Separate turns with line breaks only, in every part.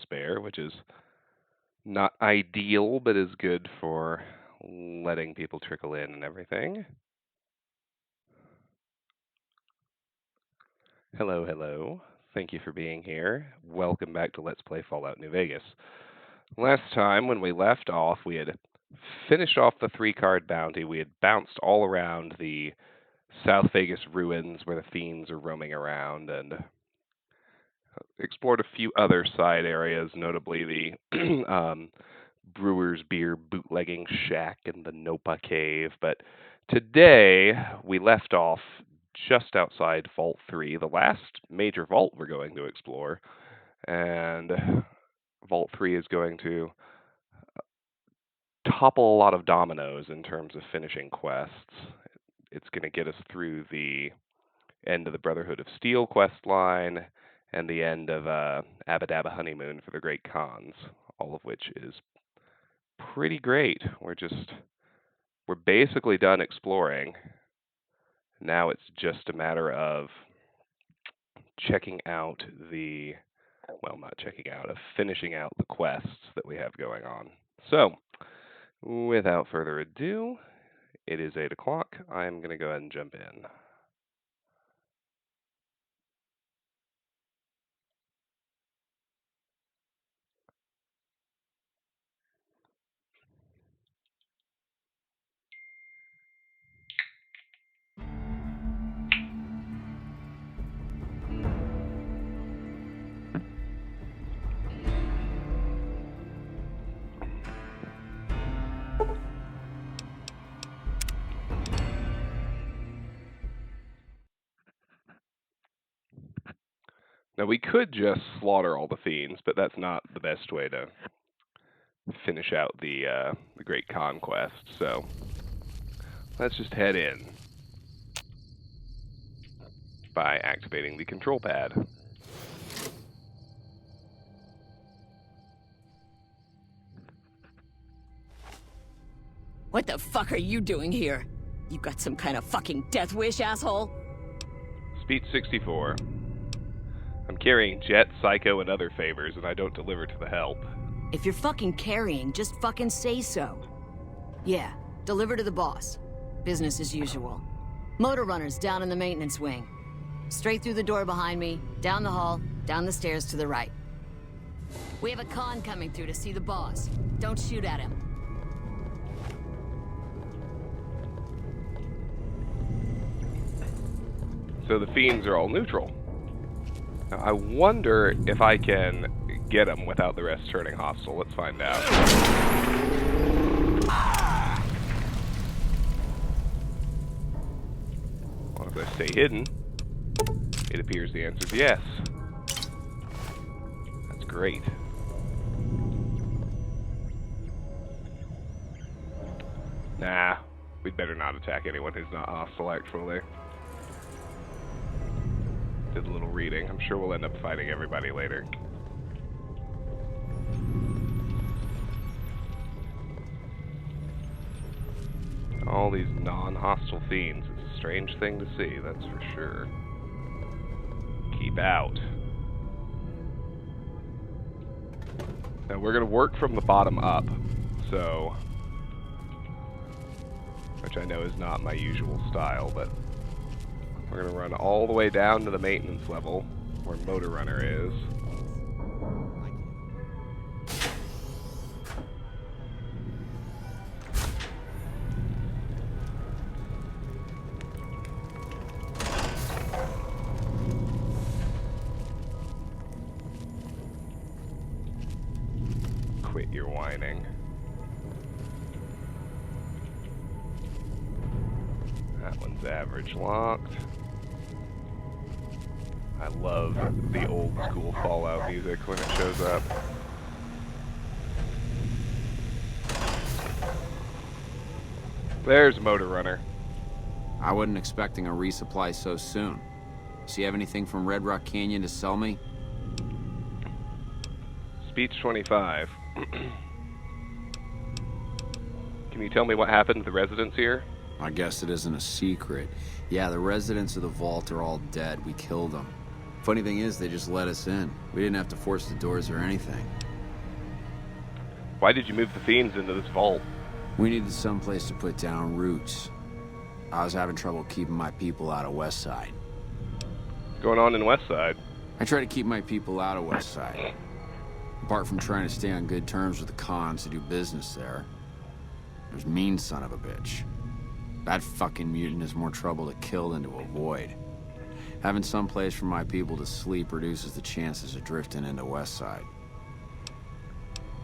spare, which is not ideal, but is good for letting people trickle in and everything. Hello, hello. Thank you for being here. Welcome back to Let's Play Fallout New Vegas. Last time, when we left off, we had finished off the 3-card bounty. We had bounced all around the South Vegas ruins where the Fiends are roaming around and explored a few other side areas, notably the Brewer's Beer bootlegging shack and the Nopa Cave. But today, we left off just outside Vault 3, the last major vault we're going to explore. And Vault 3 is going to topple a lot of dominoes in terms of finishing quests. It's going to get us through the end of the Brotherhood of Steel quest line and the end of Abadabba Honeymoon for the Great Khans, all of which is pretty great. We're basically done exploring. Now it's just a matter of finishing out the quests that we have going on. So, without further ado, it is 8 o'clock. I'm going to go ahead and jump in. Now, we could just slaughter all the Fiends, but that's not the best way to finish out the Great Conquest. So, let's just head in by activating the control pad.
What the fuck are you doing here? You got some kind of fucking death wish, asshole?
Speech 64. I'm carrying Jet, Psycho, and other favors, and I don't deliver to the help.
If you're fucking carrying, just fucking say so. Yeah, deliver to the boss. Business as usual. Motor runners down in the maintenance wing. Straight through the door behind me, down the hall, down the stairs to the right. We have a con coming through to see the boss. Don't shoot at him.
So the Fiends are all neutral. Now, I wonder if I can get them without the rest turning hostile. Let's find out. Well, if I stay hidden, it appears the answer is yes. That's great. Nah, we'd better not attack anyone who's not hostile, actually. Did a little reading. I'm sure we'll end up fighting everybody later. All these non-hostile Fiends. It's a strange thing to see, that's for sure. Keep out. Now we're going to work from the bottom up, so... which I know is not my usual style, but... we're going to run all the way down to the maintenance level, where Motor Runner is. Quit your whining. That one's average locked. I love the old school Fallout music when it shows up. There's Motor Runner.
I wasn't expecting a resupply so soon. So you have anything from Red Rock Canyon to sell me?
Speech 25. Can you tell me what happened to the residents here?
I guess it isn't a secret. Yeah, the residents of the vault are all dead. We killed them. Funny thing is, they just let us in. We didn't have to force the doors or anything.
Why did you move the Fiends into this vault?
We needed someplace to put down roots. I was having trouble keeping my people out of Westside.
What's going on in Westside?
I try to keep my people out of Westside. Apart from trying to stay on good terms with the cons who do business there, there's mean son of a bitch. That fucking mutant is more trouble to kill than to avoid. Having some place for my people to sleep reduces the chances of drifting into Westside.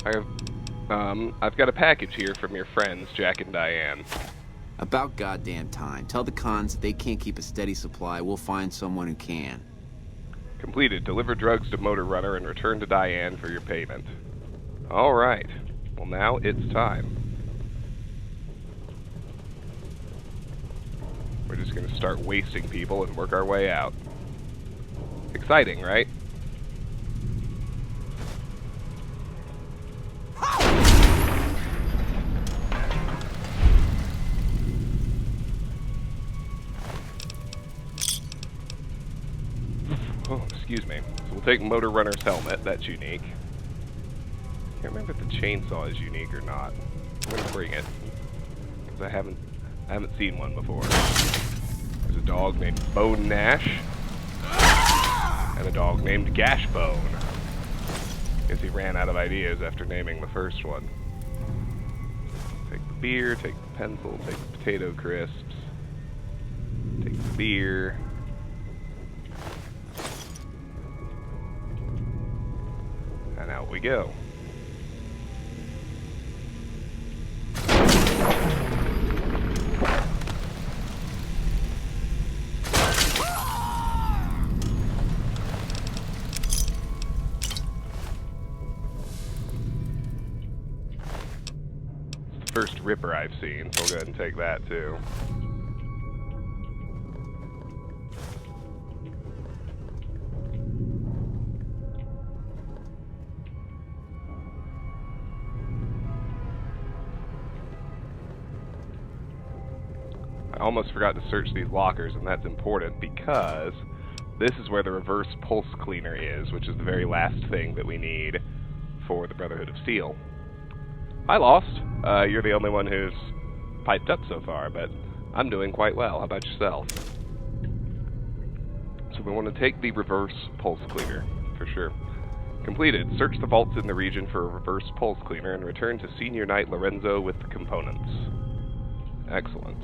I've got a package here from your friends, Jack and Diane.
About goddamn time. Tell the cons that they can't keep a steady supply. We'll find someone who can.
Completed. Deliver drugs to Motor Runner and return to Diane for your payment. Alright. Well, now it's time. We're just going to start wasting people and work our way out. Exciting, right? Oh, excuse me. So we'll take Motor Runner's helmet. That's unique. Can't remember if the chainsaw is unique or not. I'm going to bring it. Because I haven't seen one before. There's a dog named Bone Nash. And a dog named Gashbone. Guess he ran out of ideas after naming the first one. Take the beer, take the pencil, take the potato crisps. Take the beer. And out we go. It's the first Ripper I've seen, so we'll go ahead and take that too. I almost forgot to search these lockers, and that's important because this is where the reverse pulse cleaner is, which is the very last thing that we need for the Brotherhood of Steel. Hi, Lost. You're the only one who's piped up so far, but I'm doing quite well. How about yourself? So we want to take the reverse pulse cleaner, for sure. Completed. Search the vaults in the region for a reverse pulse cleaner and return to Senior Knight Lorenzo with the components. Excellent.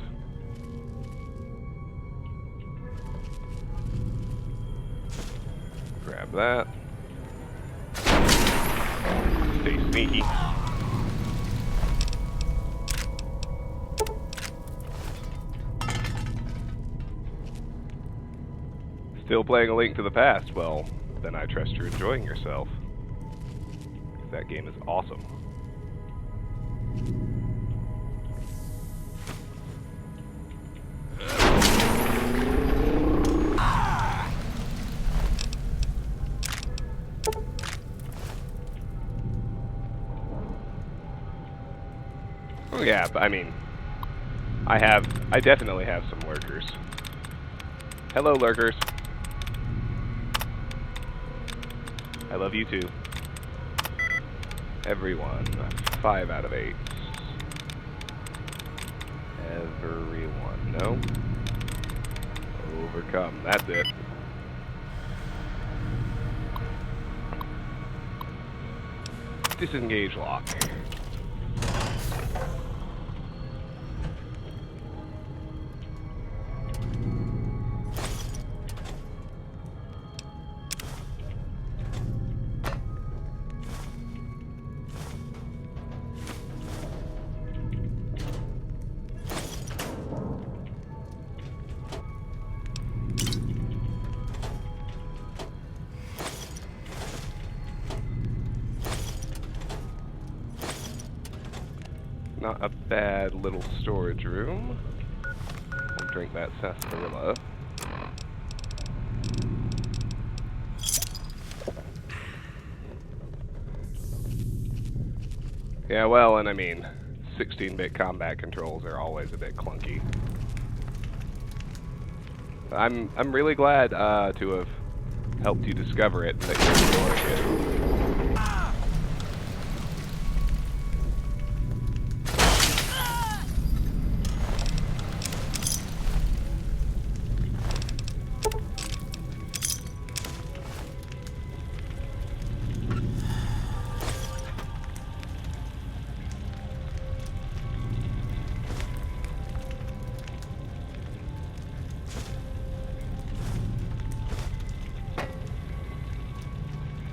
Grab that. Stay sneaky. Still playing A Link to the Past? Well, then I trust you're enjoying yourself. That game is awesome. Oh yeah, I mean, I definitely have some lurkers. Hello, lurkers. I love you too. Everyone. 5 out of 8. Everyone. No? Overcome. That's it. Disengage lock. Not a bad little storage room. I'll drink that sarsaparilla. Yeah, well, and I mean, 16-bit combat controls are always a bit clunky. I'm really glad to have helped you discover it and that you're exploring it.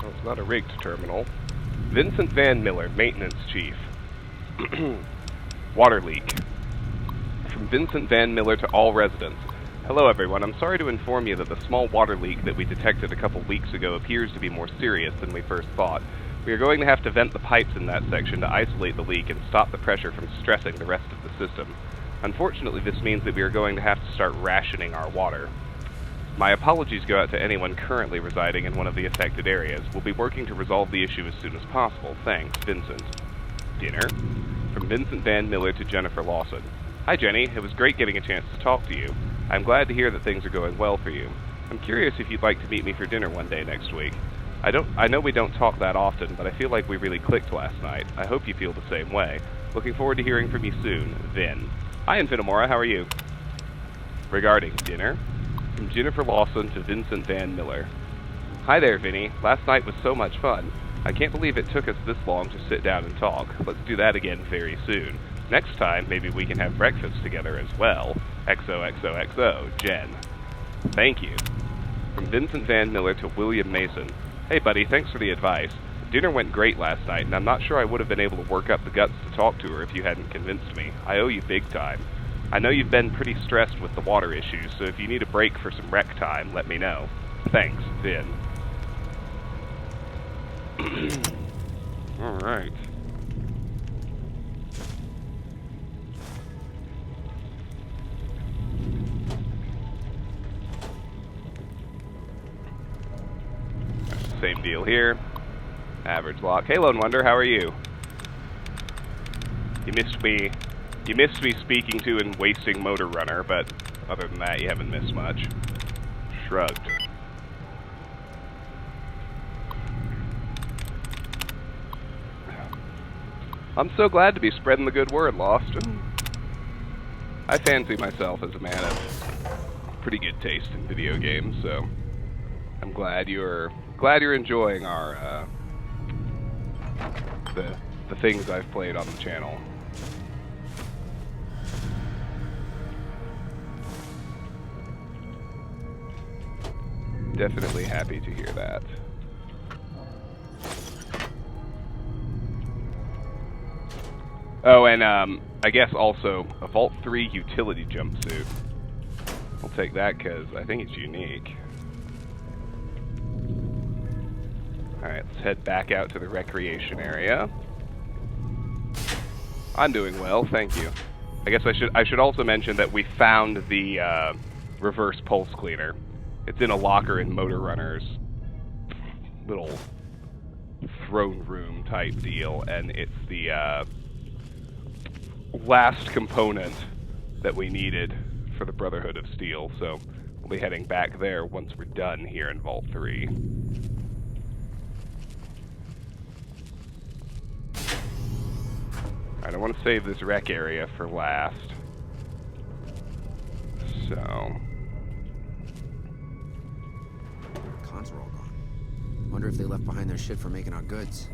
It's not a rigged terminal. Vincent Van Miller, Maintenance Chief. Water leak. From Vincent Van Miller to all residents. Hello everyone, I'm sorry to inform you that the small water leak that we detected a couple weeks ago appears to be more serious than we first thought. We are going to have to vent the pipes in that section to isolate the leak and stop the pressure from stressing the rest of the system. Unfortunately, this means that we are going to have to start rationing our water. My apologies go out to anyone currently residing in one of the affected areas. We'll be working to resolve the issue as soon as possible. Thanks, Vincent. Dinner? From Vincent Van Miller to Jennifer Lawson. Hi, Jenny. It was great getting a chance to talk to you. I'm glad to hear that things are going well for you. I'm curious if you'd like to meet me for dinner one day next week. I know we don't talk that often, but I feel like we really clicked last night. I hope you feel the same way. Looking forward to hearing from you soon, Vin. Hi, Infinimora. How are you? Regarding dinner? From Jennifer Lawson to Vincent Van Miller. Hi there, Vinny. Last night was so much fun. I can't believe it took us this long to sit down and talk. Let's do that again very soon. Next time, maybe we can have breakfast together as well. XOXOXO, Jen. Thank you. From Vincent Van Miller to William Mason. Hey, buddy, thanks for the advice. Dinner went great last night, and I'm not sure I would have been able to work up the guts to talk to her if you hadn't convinced me. I owe you big time. I know you've been pretty stressed with the water issues, so if you need a break for some rec time, let me know. Thanks, Vin. Alright. Same deal here. Average lock. Hey, Lone Wonder, how are you? You missed me speaking to and wasting Motor Runner, but other than that, you haven't missed much. Shrugged. I'm so glad to be spreading the good word, Lost. I fancy myself as a man of pretty good taste in video games, so I'm glad you're enjoying our the things I've played on the channel. Definitely happy to hear that. Oh, and I guess also a Vault 3 utility jumpsuit. I'll take that because I think it's unique. Alright, let's head back out to the recreation area. I'm doing well, thank you. I guess I should also mention that we found the reverse pulse cleaner. It's in a locker in Motor Runner's little throne room type deal, and it's the last component that we needed for the Brotherhood of Steel, so we'll be heading back there once we're done here in Vault 3. Alright, I want to save this wreck area for last. So...
Cons are all gone. Wonder if they left behind their shit for making our goods.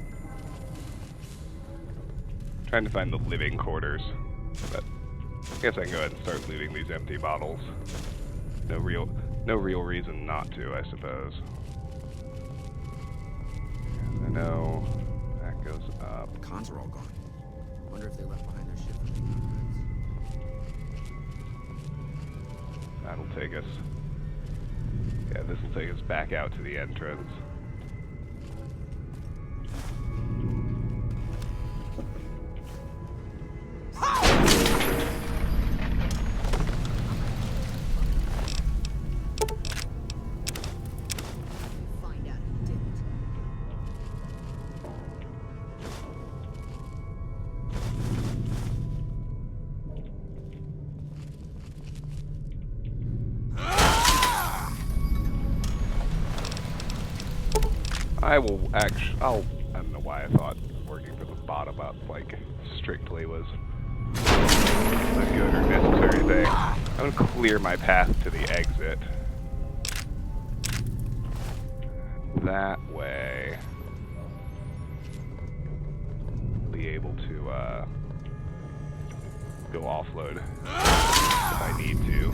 Trying to find the living quarters, but I guess I can go ahead and start looting these empty bottles. No real reason not to, I suppose. I know that goes up.
Cons are all gone. Wonder if they left behind their shit for making our goods.
That'll take us. Yeah, this will take us back out to the entrance.
Find out who did it.
I don't know why I thought working for the bottom up, like, strictly was a good or necessary thing. I'm gonna clear my path to the exit. That way, be able to, go offload if I need to.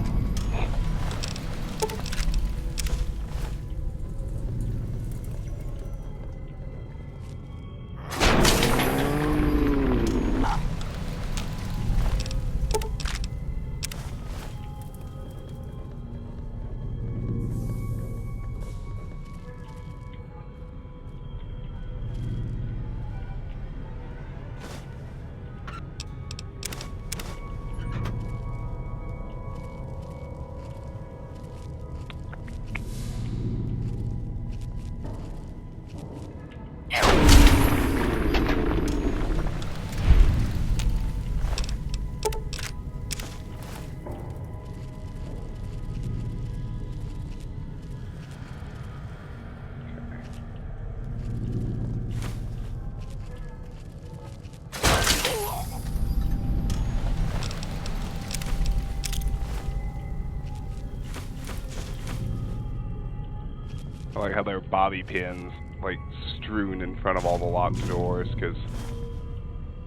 I like how there are bobby pins, like, strewn in front of all the locked doors, because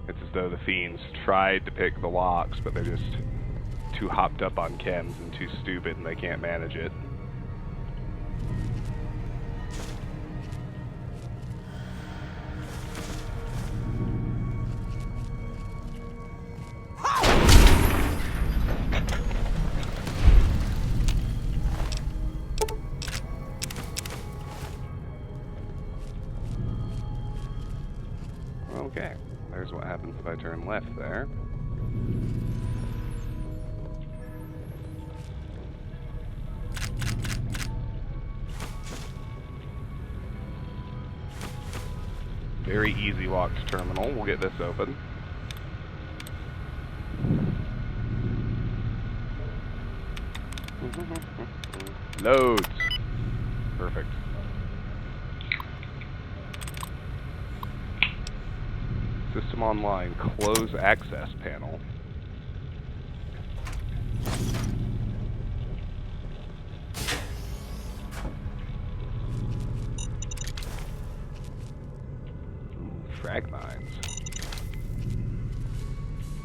it's as though the Fiends tried to pick the locks, but they're just too hopped up on chems and too stupid, and they can't manage it. Okay, there's what happens if I turn left there. Very easy locked terminal. We'll get this open. Loads. Perfect. System online. Close access panel. Frag mines.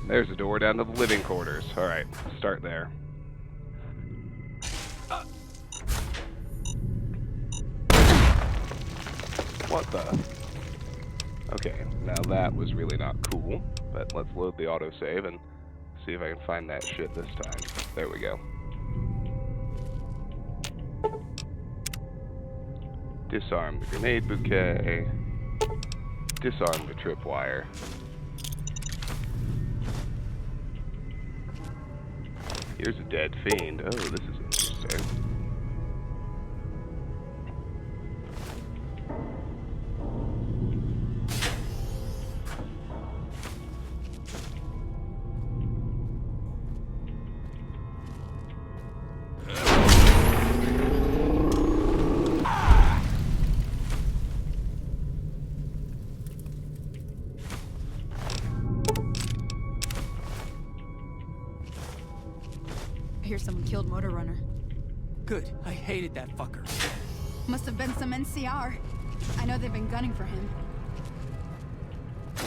There's a door down to the living quarters. Alright, start there. What the? Okay, now that was really not cool, but let's load the autosave and see if I can find that shit this time. There we go. Disarm the grenade bouquet. Disarm the tripwire. Here's a dead fiend. Oh, this is interesting.
I hear someone killed Motor Runner.
Good. I hated that fucker.
Must have been some NCR. I know they've been gunning for him.
I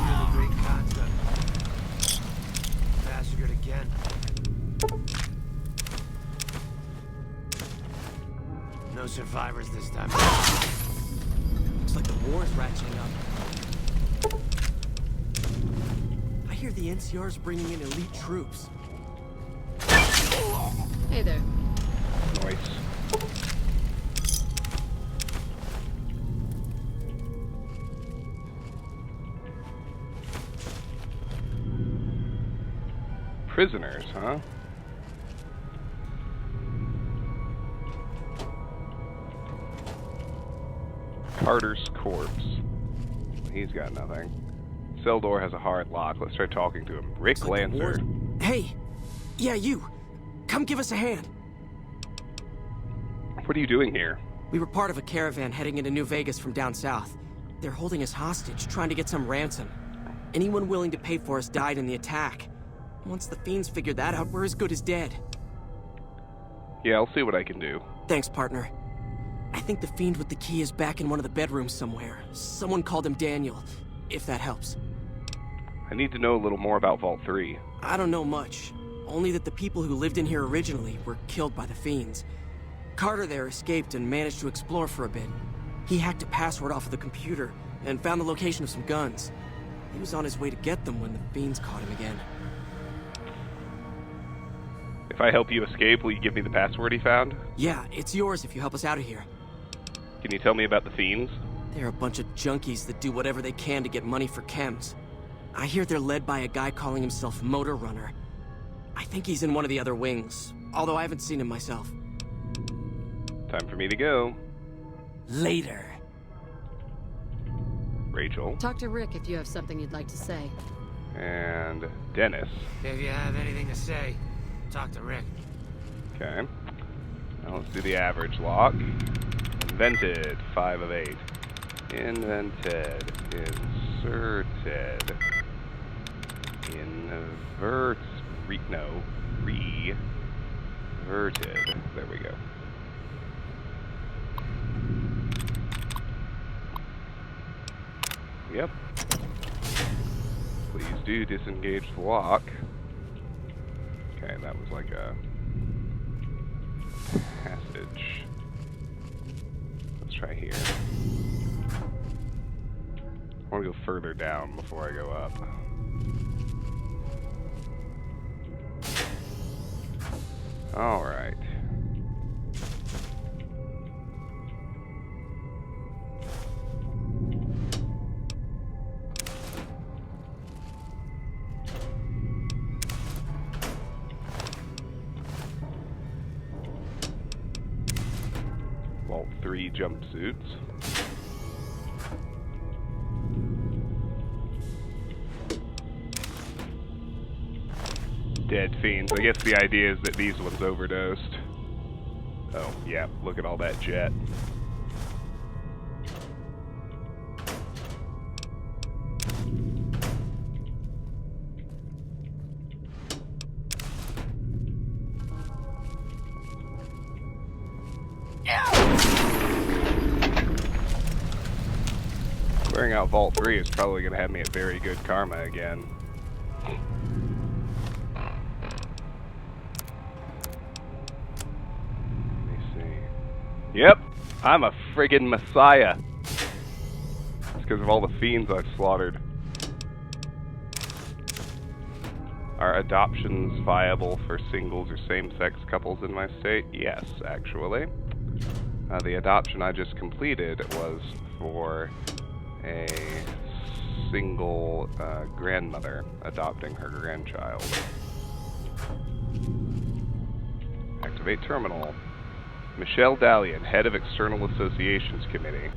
hear the great concept. Massacred again. No survivors this time. Looks like the war's ratcheting up. I hear the NCR's bringing in elite troops.
Hey there.
Nice. Prisoners, huh? Carter's corpse. He's got nothing. Cell door has a hard lock. Let's try talking to him. Rick Lancer.
Hey! Yeah, you! Come give us a hand!
What are you doing here?
We were part of a caravan heading into New Vegas from down south. They're holding us hostage, trying to get some ransom. Anyone willing to pay for us died in the attack. Once the Fiends figured that out, we're as good as dead.
Yeah, I'll see what I can do.
Thanks, partner. I think the Fiend with the key is back in one of the bedrooms somewhere. Someone called him Daniel, if that helps.
I need to know a little more about Vault 3.
I don't know much. Only that the people who lived in here originally were killed by the Fiends. Carter there escaped and managed to explore for a bit. He hacked a password off of the computer and found the location of some guns. He was on his way to get them when the Fiends caught him again.
If I help you escape, will you give me the password he found?
Yeah, it's yours if you help us out of here.
Can you tell me about the Fiends?
They're a bunch of junkies that do whatever they can to get money for chems. I hear they're led by a guy calling himself Motor Runner. I think he's in one of the other wings, although I haven't seen him myself.
Time for me to go.
Later.
Rachel.
Talk to Rick if you have something you'd like to say.
And Dennis.
If you have anything to say, talk to Rick.
Okay. Now let's do the average lock. Invented, 5 of 8. Invented. Inserted. Reverted. There we go. Yep. Please do disengage the lock. Okay, that was like a passage. Let's try here. I want to go further down before I go up. Alright. Vault 3 jumpsuits. Dead Fiends. I guess the idea is that these ones overdosed. Oh, yeah, look at all that jet. Clearing out Vault 3 is probably going to have me at very good karma again. Yep, I'm a friggin' messiah. It's because of all the fiends I've slaughtered. Are adoptions viable for singles or same-sex couples in my state? Yes, actually. The adoption I just completed was for a single grandmother adopting her grandchild. Activate terminal. Michelle Dallion, head of External Associations Committee.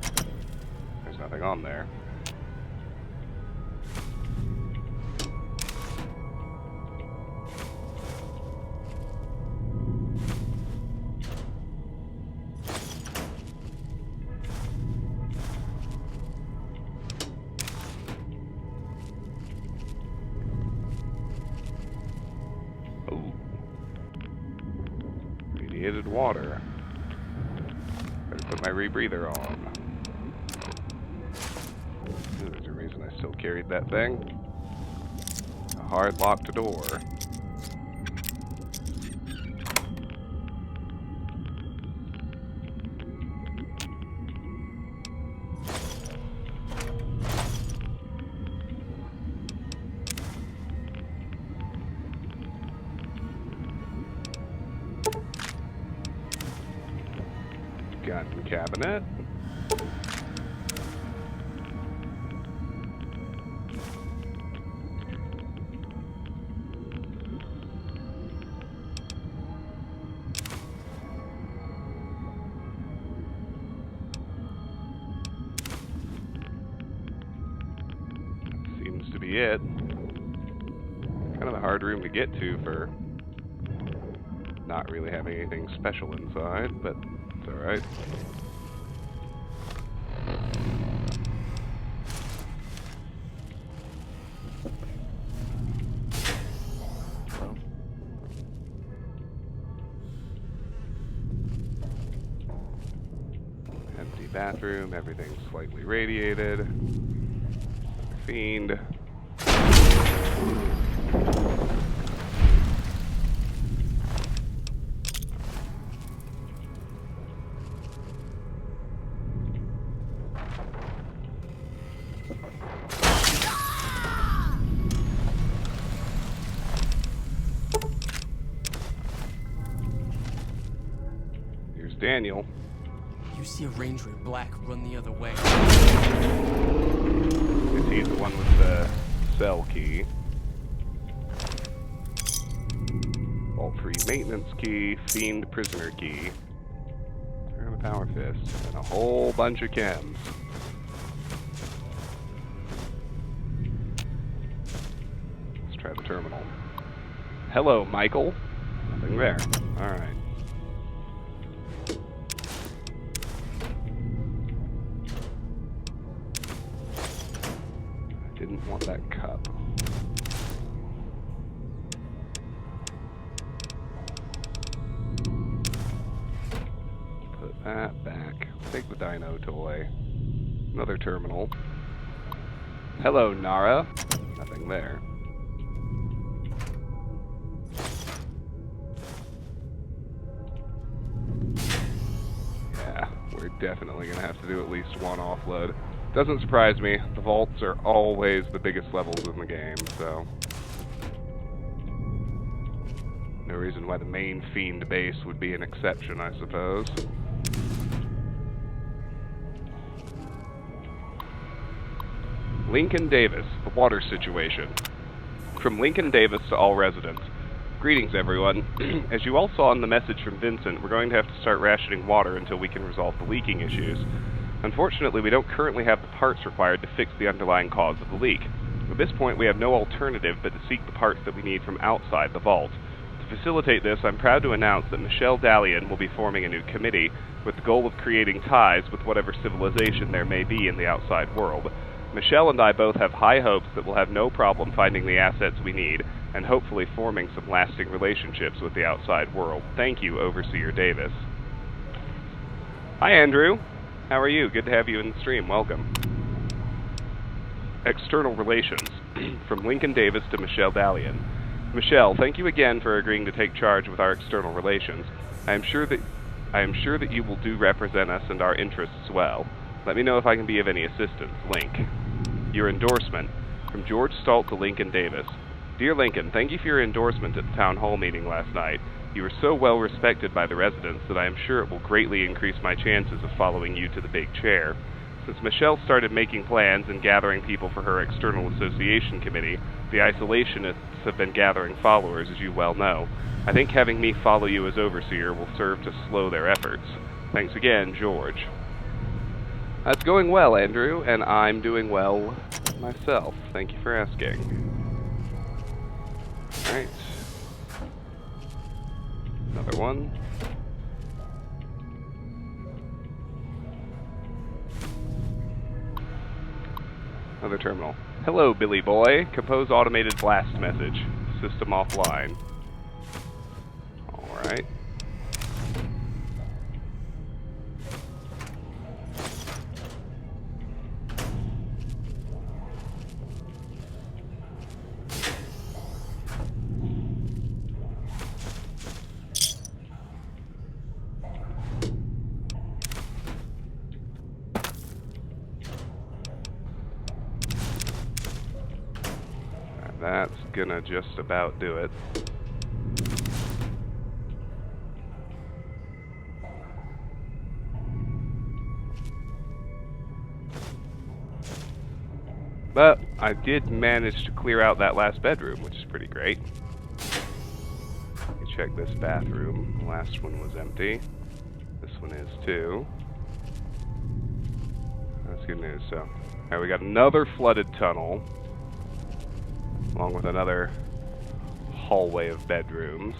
There's nothing on there. Oh. Radiated water. Put my rebreather on. Ooh, there's a reason I still carried that thing. A hard locked door. Gun cabinet. Seems to be it. Kind of a hard room to get to for not really having anything special inside, but That's alright. Empty bathroom, everything's slightly radiated. Fiend. Here's Daniel.
You see a ranger in black run the other way.
Is he the one with the cell key? Vault-free maintenance key, Fiend prisoner key, and a power fist, and a whole bunch of chems. Let's try the terminal. Hello, Michael. Nothing there. Alright. I didn't want that cup. Put that back. Take the dino toy. Another terminal. Hello, Nara. Nothing there. Yeah, we're definitely gonna have to do at least one offload. Doesn't surprise me. The vaults are always the biggest levels in the game, so no reason why the main Fiend base would be an exception, I suppose. Lincoln Davis, the water situation. From Lincoln Davis to all residents. Greetings, everyone. As you all saw in the message from Vincent, we're going to have to start rationing water until we can resolve the leaking issues. Unfortunately, we don't currently have the parts required to fix the underlying cause of the leak. At this point, we have no alternative but to seek the parts that we need from outside the vault. To facilitate this, I'm proud to announce that Michelle Dallian will be forming a new committee with the goal of creating ties with whatever civilization there may be in the outside world. Michelle and I both have high hopes that we'll have no problem finding the assets we need and hopefully forming some lasting relationships with the outside world. Thank you, Overseer Davis. Hi, Andrew. How are you? Good to have you in the stream. Welcome. External Relations. From Lincoln Davis to Michelle Dallian. Michelle, thank you again for agreeing to take charge with our external relations. I am sure that you will do represent us and our interests well. Let me know if I can be of any assistance. Link. Your endorsement. From George Stalt to Lincoln Davis. Dear Lincoln, thank you for your endorsement at the town hall meeting last night. You are so well respected by the residents that I am sure it will greatly increase my chances of following you to the big chair. Since Michelle started making plans and gathering people for her external association committee, the isolationists have been gathering followers, as you well know. I think having me follow you as overseer will serve to slow their efforts. Thanks again, George. That's going well, Andrew, and I'm doing well myself. Thank you for asking. Alright. Another one. Another terminal. Hello, Billy Boy. Compose automated blast message. System offline. Alright. That's gonna just about do it. But I did manage to clear out that last bedroom, which is pretty great. Let me check this bathroom. The last one was empty. This one is too. That's good news. So, alright, we got another flooded tunnel, along with another hallway of bedrooms.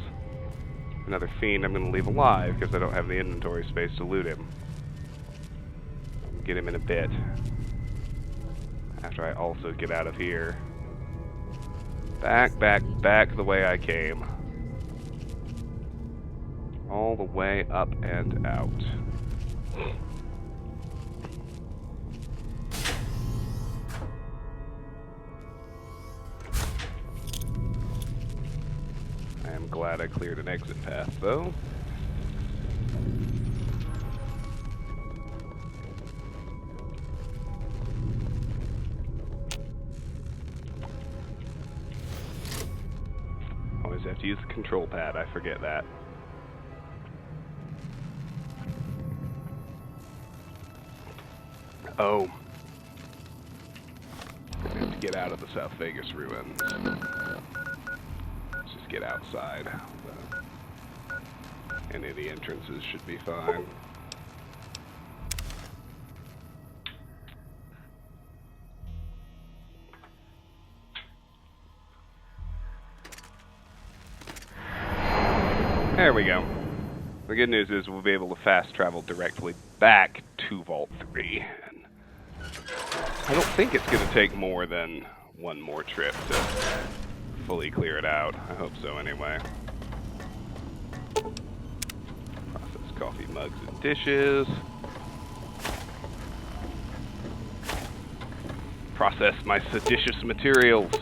Another fiend I'm going to leave alive because I don't have the inventory space to loot him. I'll get him in a bit. After I also get out of here. Back the way I came. All the way up and out. I am glad I cleared an exit path, though. Always have to use the control pad, I forget that. Oh. I have to get out of the South Vegas ruins. Let's just get outside. Any of the entrances should be fine. There we go. The good news is we'll be able to fast travel directly back to Vault 3. And I don't think it's going to take more than one more trip to fully clear it out. I hope so anyway. Process coffee mugs and dishes. Process my seditious materials.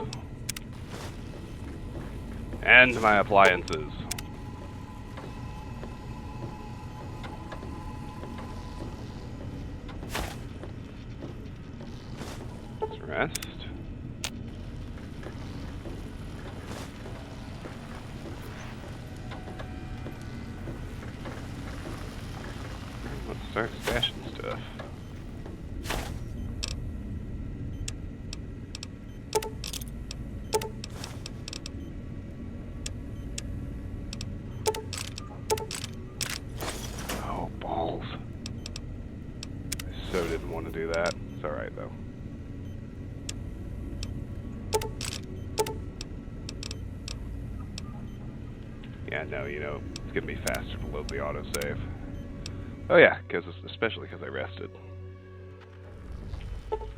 And my appliances. Rest. Let's start stashing stuff. Oh, balls. I so didn't want to do that. It's alright though. Yeah, no, you know, it's gonna be faster to load the autosave. Oh yeah, especially because I rested. Alright,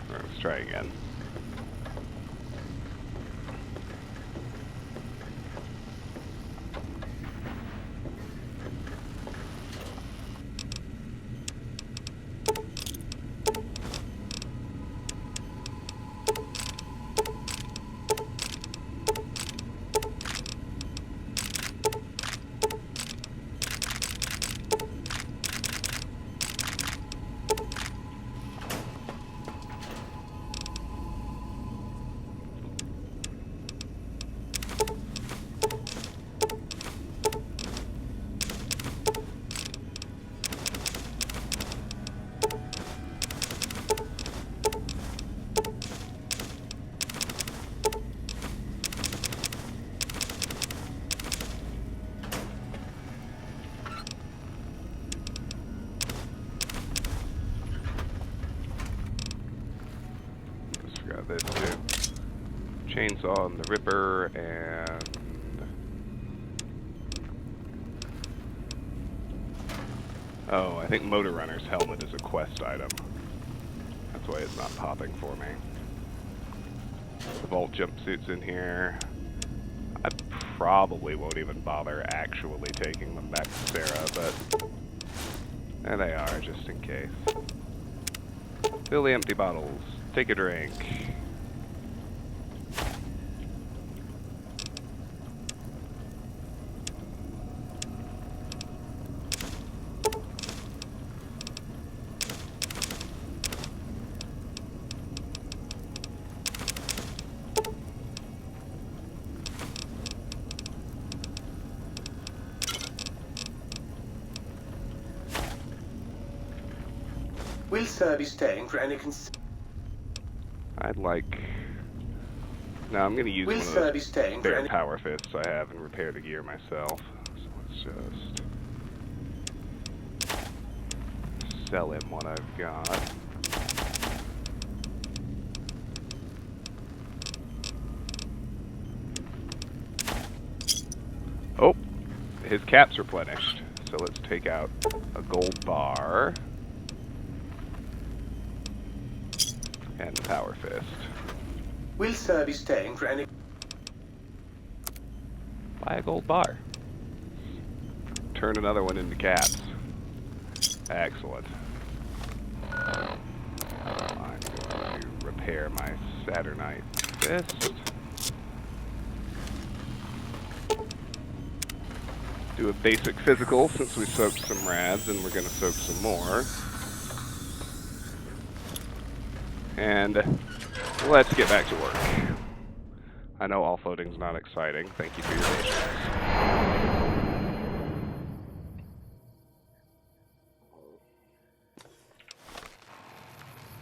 let's try again. This too. Chainsaw and the Ripper and oh, I think Motor Runner's helmet is a quest item. That's why it's not popping for me. The Vault jumpsuit's in here. I probably won't even bother actually taking them back to Sarah, but there they are, just in case. Fill the empty bottles. Take a drink.
Will Sir be staying for any
I'd like... No, I'm going to use
Will
one
Sir
of
be
the
staying for
spare
any
power fists I have and repair the gear myself. So let's just sell him what I've got. his cap's replenished. So let's take out a gold bar. And the power fist.
Will Sir be staying for any...
Buy a gold bar. Turn another one into caps. Excellent. I'm going to repair my Saturnite fist. Do a basic physical since we soaked some rads, and we're going to soak some more. And let's get back to work. I know offloading's not exciting. Thank you for your patience.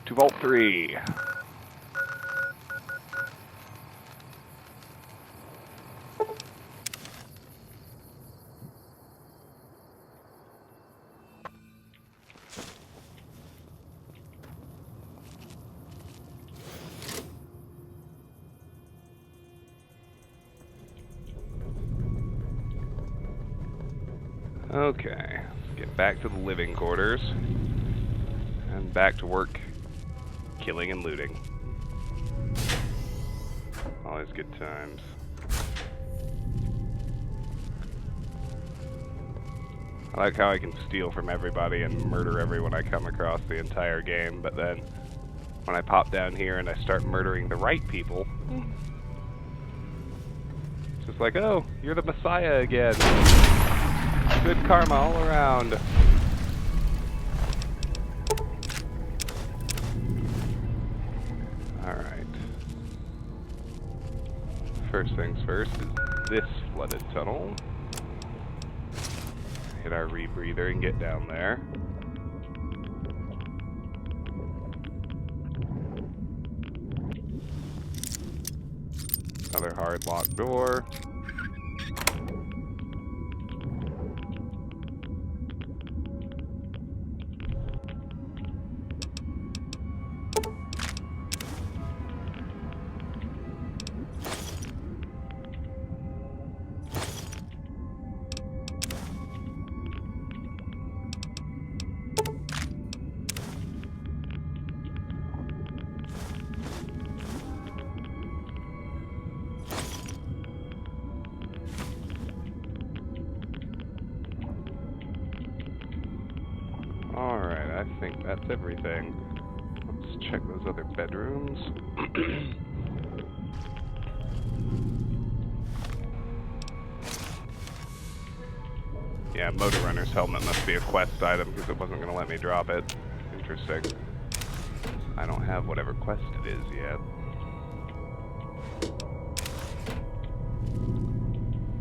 To Vault 3. Okay, get back to the living quarters, and back to work, killing and looting. Always good times. I like how I can steal from everybody and murder everyone I come across the entire game, but then when I pop down here and I start murdering the right people, it's just like, oh, you're the Messiah again. Good karma all around. Alright. First things first is this flooded tunnel. Hit our rebreather and get down there. Another hard locked door. Alright, I think that's everything. Let's check those other bedrooms. Yeah, Motor Runner's helmet must be a quest item because it wasn't going to let me drop it. Interesting. I don't have whatever quest it is yet.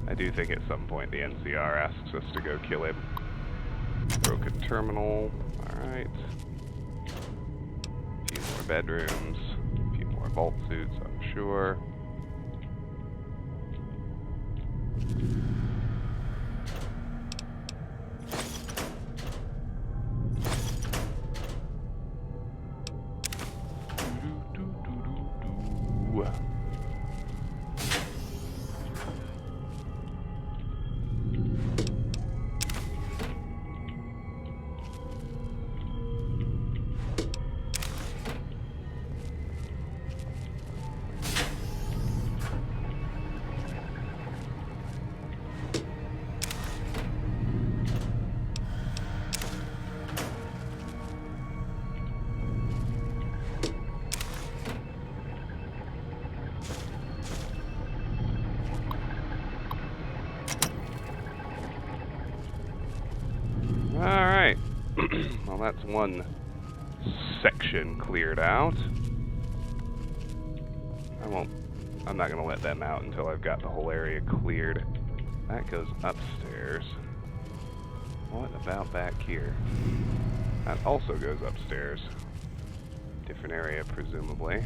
I do think at some point the NCR asks us to go kill him. Broken terminal. Alright. A few more bedrooms. A few more vault suits, I'm sure. Alright. Well, that's one section cleared out. I'm not going to let them out until I've got the whole area cleared. That goes upstairs. What about back here? That also goes upstairs. Different area, presumably.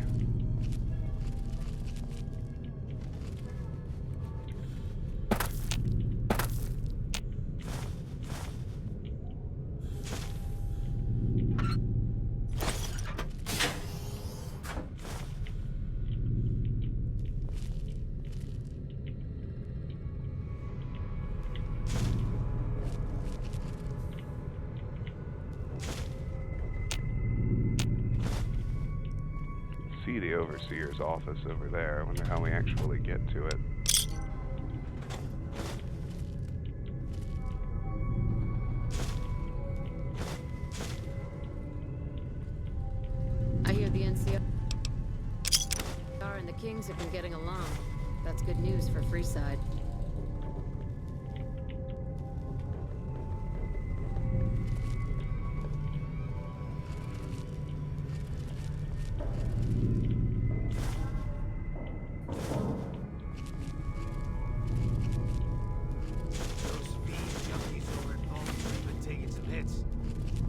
see the Overseer's office over there. I wonder how we actually get to it.
I hear the NCR and the Kings have been getting along. That's good news for Freeside.
Those Fiends junkies over at Bolton have been taking some hits.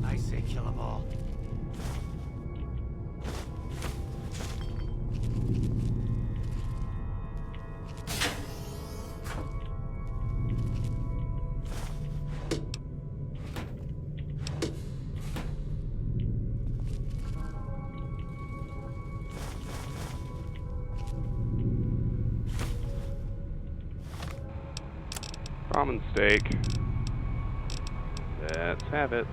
I say kill them all.
Common steak. Let's have it.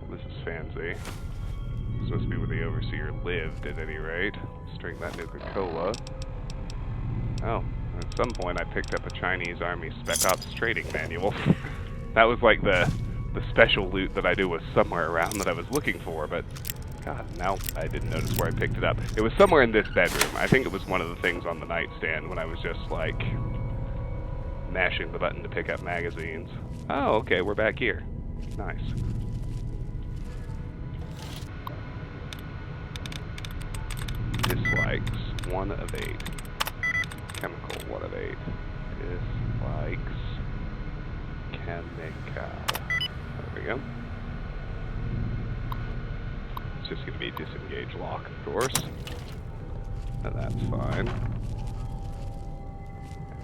This is fancy. Supposed to be where the Overseer lived, at any rate. Let's drink that Nuka-Cola. Oh, at some point I picked up a Chinese Army Spec Ops trading manual. That was like the special loot that I knew was somewhere around that I was looking for, but God, now I didn't notice where I picked it up. It was somewhere in this bedroom. I think it was one of the things on the nightstand when I was just, like, mashing the button to pick up magazines. Oh, okay, we're back here. Nice. Dislikes, 1 of 8. Chemical, 1 of 8. Dislikes, chemical. There we go. It's just going to be disengage lock, of course. And that's fine.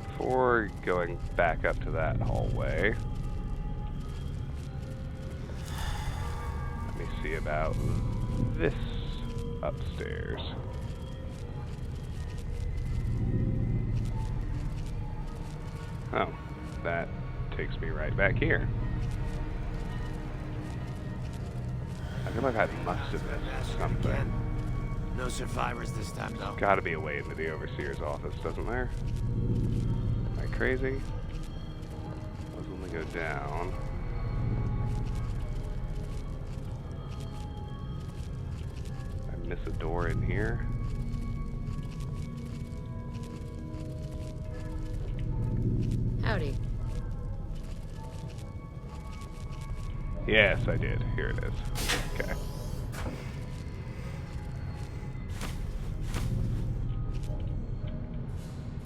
Before going back up to that hallway, let me see about this upstairs. Oh, that takes me right back here. I feel like I must have missed something.
Again. No survivors this time, though.
There's gotta be a way into the Overseer's office, doesn't there? Am I crazy? Let's only go down. I miss a door in here.
Howdy.
Yes, I did. Here it is. Okay.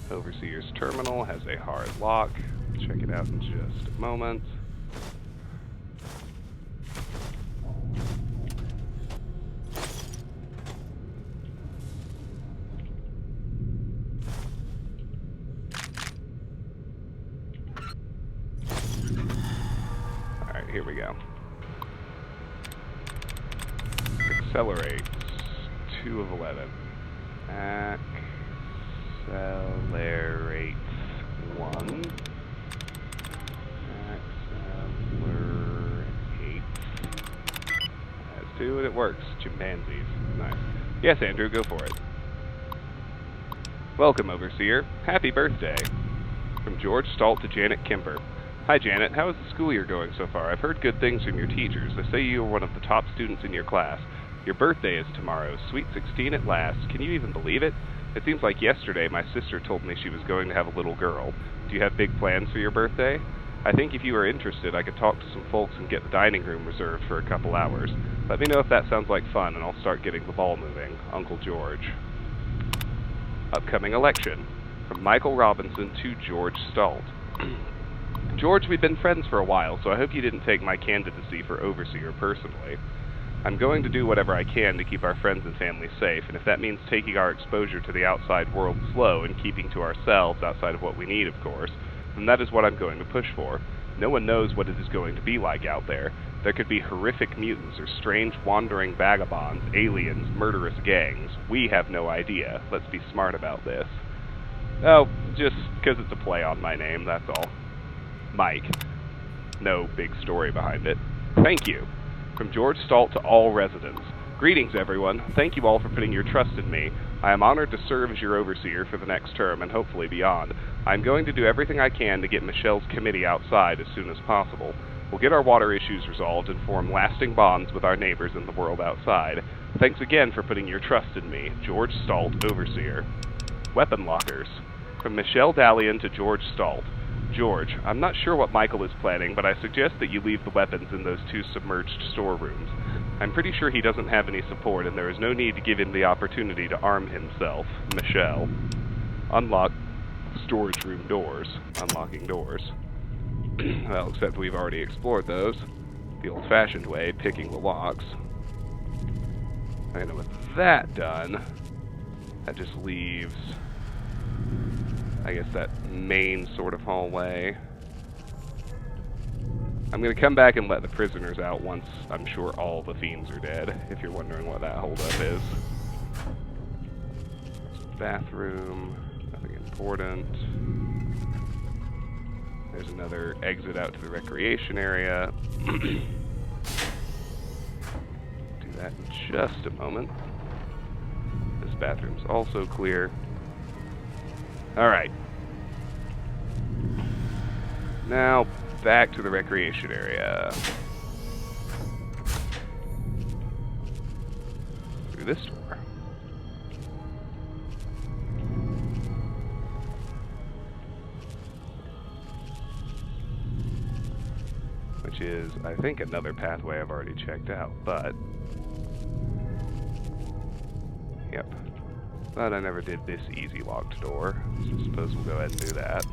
Overseer's terminal has a hard lock. Check it out in just a moment. Alright, here we go. Accelerates. 2 of 11. Accelerates 1. Accelerates. That's 2 and it works. Chimpanzees. Nice. Yes, Andrew, go for it. Welcome, Overseer. Happy birthday. From George Stalt to Janet Kemper. Hi, Janet. How is the school year going so far? I've heard good things from your teachers. They say you are one of the top students in your class. Your birthday is tomorrow. Sweet 16 at last. Can you even believe it? It seems like yesterday my sister told me she was going to have a little girl. Do you have big plans for your birthday? I think if you are interested, I could talk to some folks and get the dining room reserved for a couple hours. Let me know if that sounds like fun, and I'll start getting the ball moving. Uncle George. Upcoming election. From Michael Robinson to George Stalt. George, we've been friends for a while, so I hope you didn't take my candidacy for Overseer personally. I'm going to do whatever I can to keep our friends and family safe, and if that means taking our exposure to the outside world slow and keeping to ourselves outside of what we need, of course, then that is what I'm going to push for. No one knows what it is going to be like out there. There could be horrific mutants or strange wandering vagabonds, aliens, murderous gangs. We have no idea. Let's be smart about this. Oh, just because it's a play on my name, that's all. Mike. No big story behind it. Thank you. From George Stalt to all residents. Greetings, everyone. Thank you all for putting your trust in me. I am honored to serve as your overseer for the next term and hopefully beyond. I am going to do everything I can to get Michelle's committee outside as soon as possible. We'll get our water issues resolved and form lasting bonds with our neighbors in the world outside. Thanks again for putting your trust in me. George Stalt, Overseer. Weapon lockers. From Michelle Dallian to George Stalt. George, I'm not sure what Michael is planning, but I suggest that you leave the weapons in those 2 submerged storerooms. I'm pretty sure he doesn't have any support, and there is no need to give him the opportunity to arm himself. Michelle. Unlock storage room doors. Unlocking doors. Well, except we've already explored those. The old-fashioned way, picking the locks. And with that done, that just leaves, I guess, that main sort of hallway. I'm going to come back and let the prisoners out once I'm sure all the fiends are dead, if you're wondering what that holdup is. Bathroom, nothing important. There's another exit out to the recreation area. Do that in just a moment. This bathroom's also clear. Alright. Now, back to the recreation area. Through this door. Which is, I think, another pathway I've already checked out, but... Yep. But I never did this easy locked door, so I suppose we'll go ahead and do that.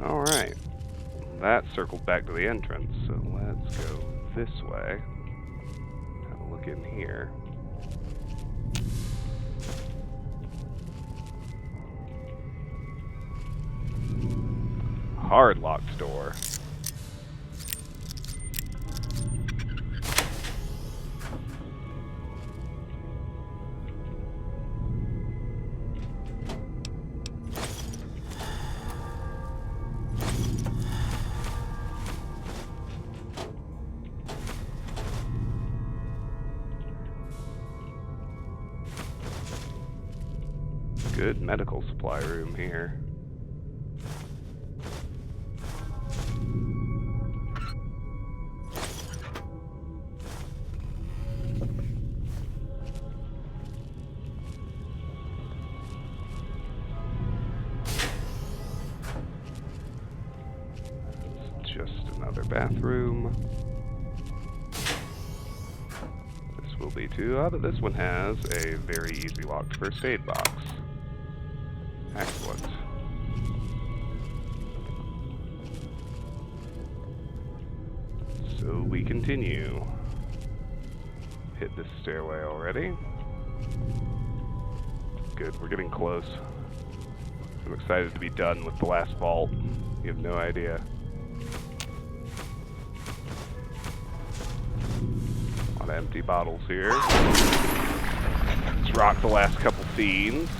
Alright, that circled back to the entrance, so let's go this way. Have a look in here. Hard locked door. Good medical supply room here. It's just another bathroom. This will be too. But this one has a very easy locked first aid box. Excellent. So we continue. Hit this stairway already. Good, we're getting close. I'm excited to be done with the last vault. You have no idea. A lot of empty bottles here. Let's rock the last couple fiends.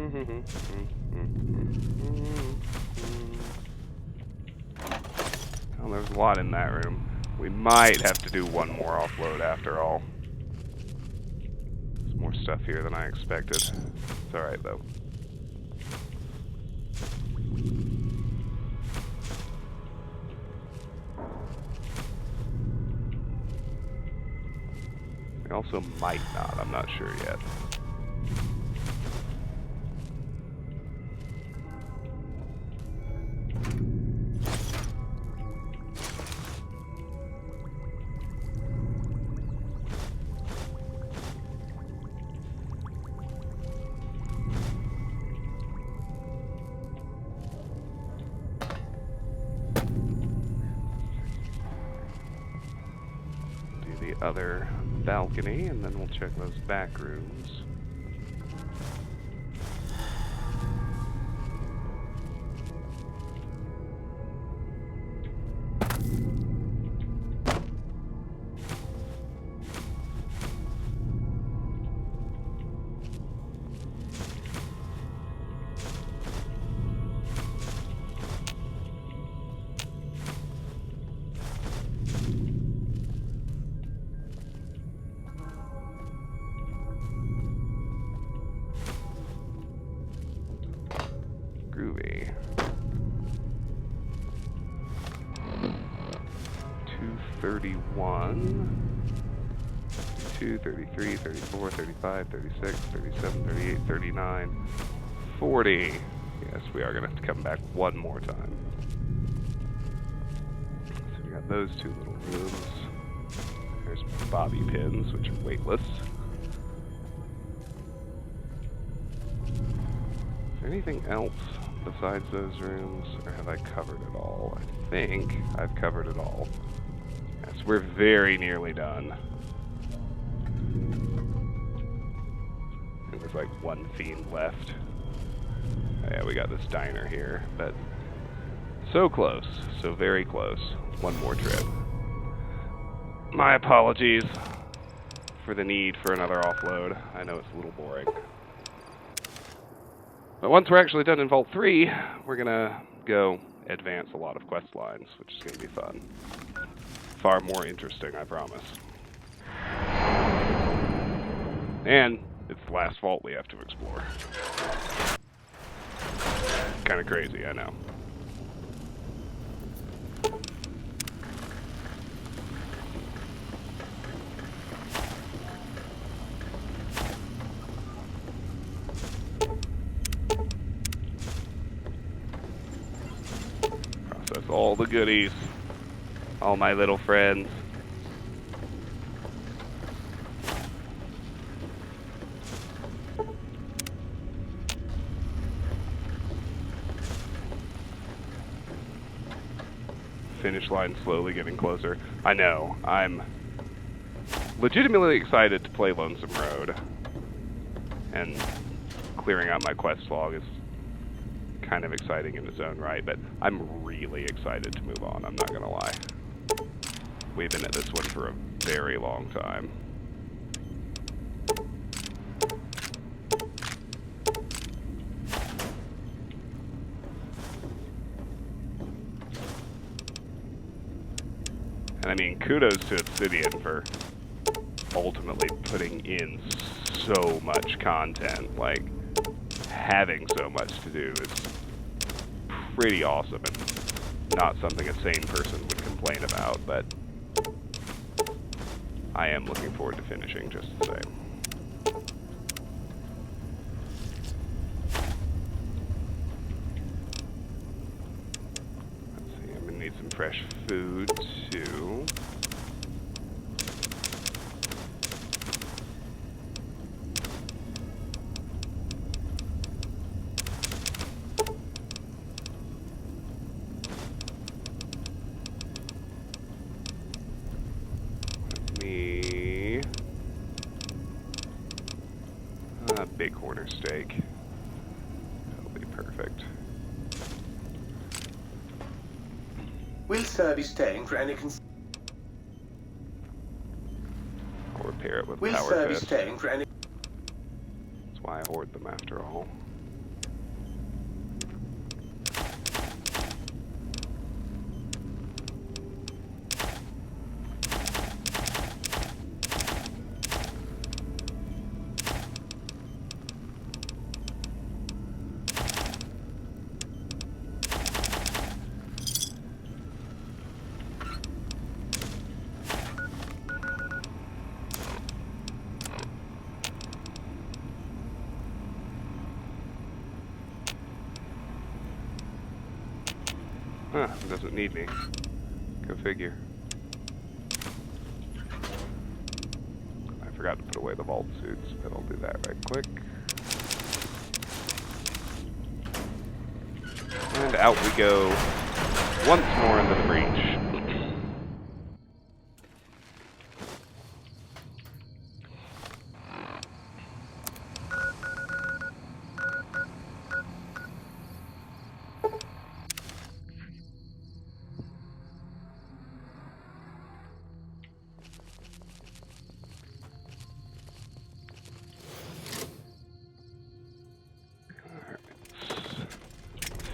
Well, there's a lot in that room. We might have to do one more offload after all. There's more stuff here than I expected. It's alright though. We also might not, I'm not sure yet. Other balcony, and then we'll check those back rooms. Groovy. 231, 32, 33, 34, 35, 36, 37, 38, 39, 40. Yes, we are going to have to come back one more time. So we got those two little rooms. There's bobby pins, which are weightless. Is there anything else besides those rooms, or have I covered it all? I think I've covered it all. Yes, we're very nearly done. There's like one fiend left. Oh, yeah, we got this diner here, but so close, so very close. One more trip. My apologies for the need for another offload. I know it's a little boring. But once we're actually done in Vault 3, we're gonna go advance a lot of quest lines, which is gonna be fun. Far more interesting, I promise. And it's the last vault we have to explore. Kinda crazy, I know. Process all the goodies. All my little friends. Finish line slowly getting closer. I know, I'm legitimately excited to play Lonesome Road. And clearing out my quest log is kind of exciting in its own right, but I'm really excited to move on, I'm not gonna lie. We've been at this one for a very long time. And I mean, kudos to Obsidian for ultimately putting in so much content. Like, having so much to do is pretty awesome and not something a sane person would complain about, but I am looking forward to finishing just the same. Let's see, I'm gonna need some fresh food too. Big corner steak. That'll be perfect.
Will Sir be staying for any
I'll repair it with
Will
power
Sir be
fist.
staying for any
That's why I hoard them after all. Huh, doesn't need me. Go figure. I forgot to put away the vault suits, but I'll do that right quick. And out we go once more into the breach.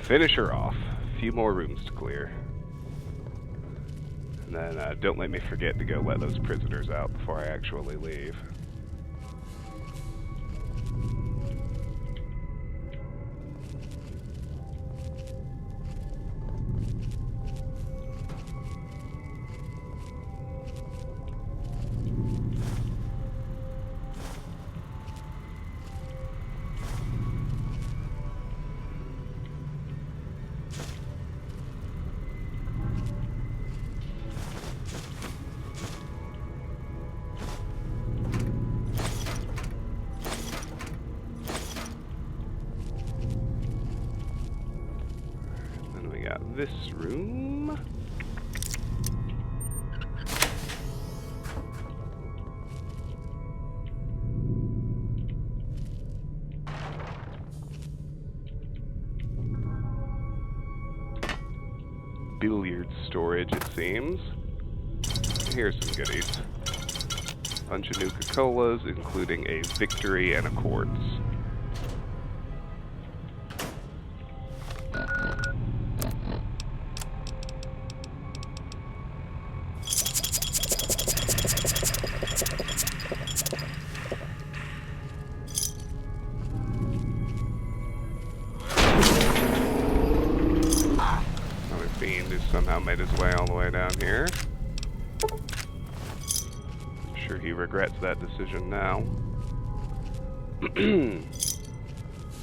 Finish her off. A few more rooms to clear. And then don't let me forget to go let those prisoners out before I actually leave. This room. Billiard storage, it seems. Here's some goodies. Bunch of Nuka-Colas, including a Victory and a Quartz. Fiend who somehow made his way all the way down here. I'm sure he regrets that decision now.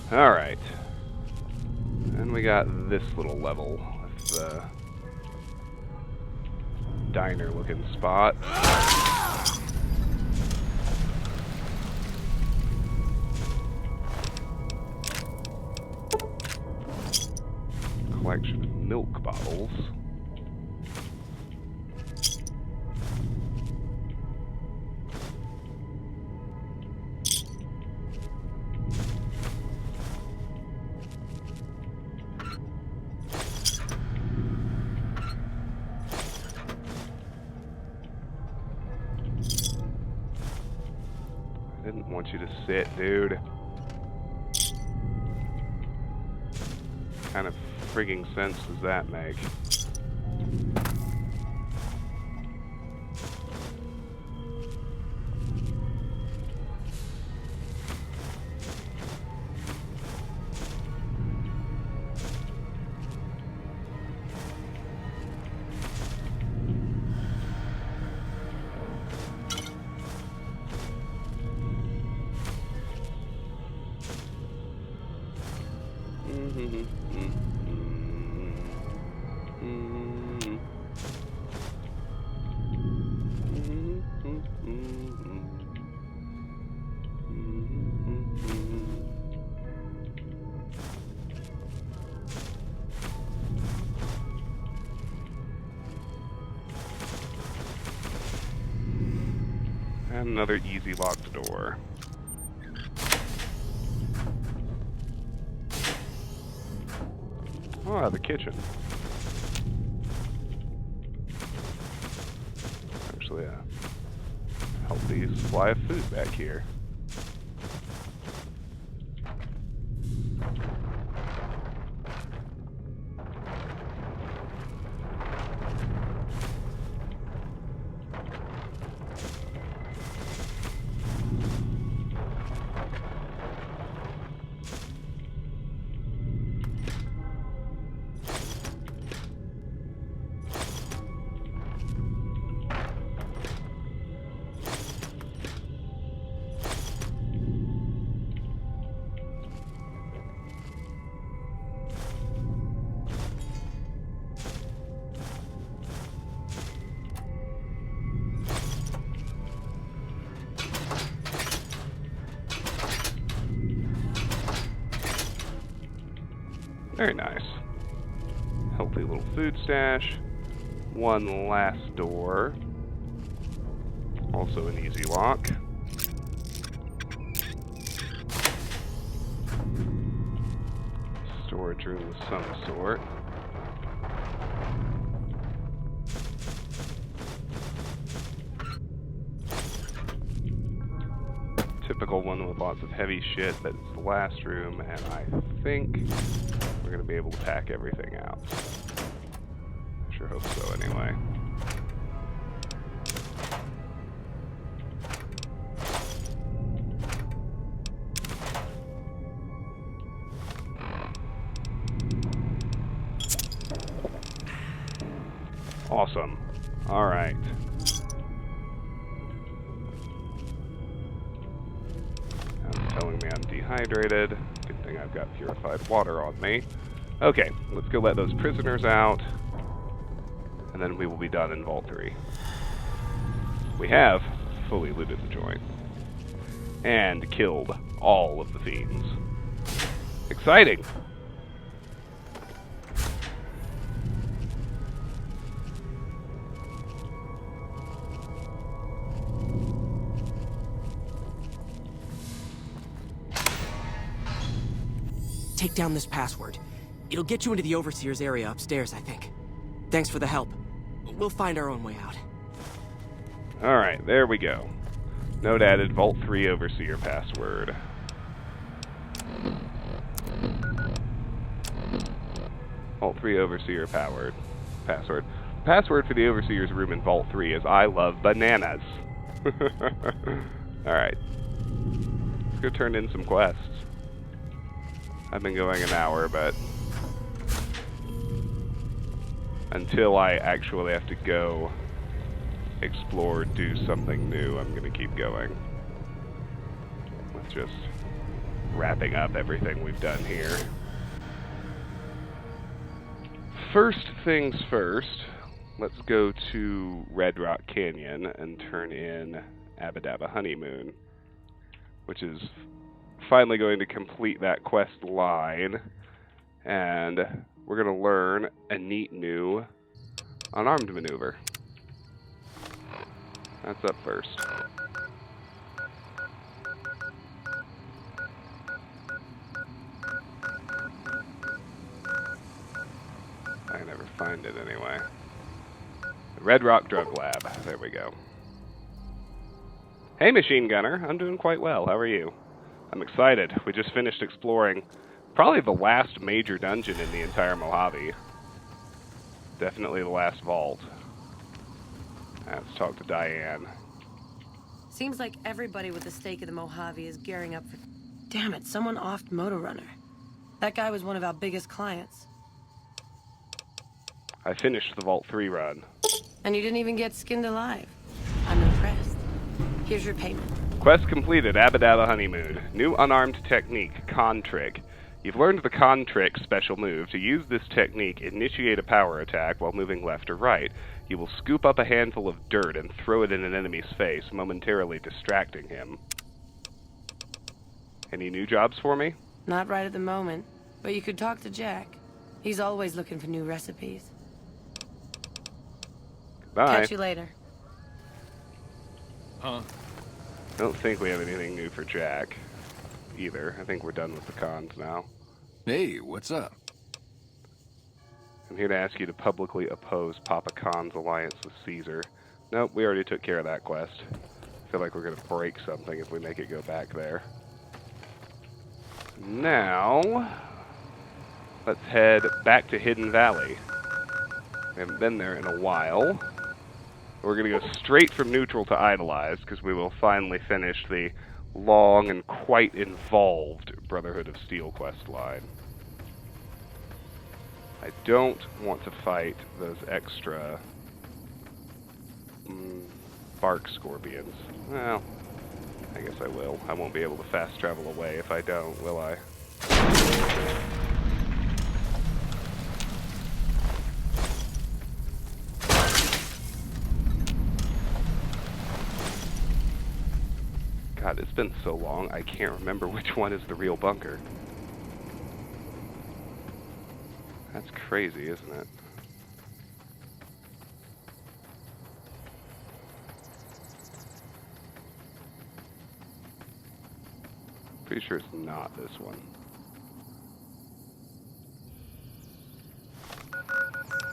Alright. And we got this little level with the diner looking spot. Collection of milk bottles. I didn't want you to sit, dude. Kind of frigging sense does that make? And another easy locked door. Oh, the kitchen. Actually, a healthy supply of food back here. Very nice. Healthy little food stash. One last door. Also an easy lock. Storage room of some sort. Typical one with lots of heavy shit, but it's the last room, and I think we're going to be able to pack everything out. Sure hope so, anyway. Awesome. Alright. It's telling me I'm dehydrated. Good thing I've got purified water on me. Okay, let's go let those prisoners out. And then we will be done in Vault 3. We have fully looted the joint. And killed all of the Fiends. Exciting!
Take down this password. It'll get you into the Overseer's area upstairs, I think. Thanks for the help. We'll find our own way out.
Alright, there we go. Note added, Vault 3 Overseer password. Vault 3 Overseer powered. Password. Password for the Overseer's room in Vault 3 is I love bananas. Alright. Let's go turn in some quests. I've been going an hour, but until I actually have to go explore, do something new, I'm going to keep going. With just wrapping up everything we've done here. First things first, let's go to Red Rock Canyon and turn in Abba Dabba Honeymoon, which is finally going to complete that quest line, and we're going to learn a neat new unarmed maneuver. That's up first. I can never find it anyway. The Red Rock Drug Lab. There we go. Hey, Machine Gunner. I'm doing quite well. How are you? I'm excited. We just finished exploring probably the last major dungeon in the entire Mojave. Definitely the last vault. Let's talk to Diane.
Seems like everybody with a stake in the Mojave is gearing up for... Damn it, someone offed Motor Runner. That guy was one of our biggest clients.
I finished the Vault 3 run.
And you didn't even get skinned alive. I'm impressed. Here's your payment.
Quest completed, Abba Dabba Honeymoon. New unarmed technique, Con Trick. You've learned the Con Trick special move. To use this technique, initiate a power attack while moving left or right. You will scoop up a handful of dirt and throw it in an enemy's face, momentarily distracting him. Any new jobs for me?
Not right at the moment, but you could talk to Jack. He's always looking for new recipes.
Bye.
Catch you later.
Huh?
I don't think we have anything new for Jack, either. I think we're done with the cons now.
Hey, what's up?
I'm here to ask you to publicly oppose Papa Khan's alliance with Caesar. Nope, we already took care of that quest. I feel like we're going to break something if we make it go back there. Now, let's head back to Hidden Valley. We haven't been there in a while. We're going to go straight from neutral to idolized, because we will finally finish the long and quite involved Brotherhood of Steel quest line. I don't want to fight those extra bark scorpions. Well, I guess I will. I won't be able to fast travel away if I don't, will I? God, it's been so long, I can't remember which one is the real bunker. That's crazy, isn't it? Pretty sure it's not this one.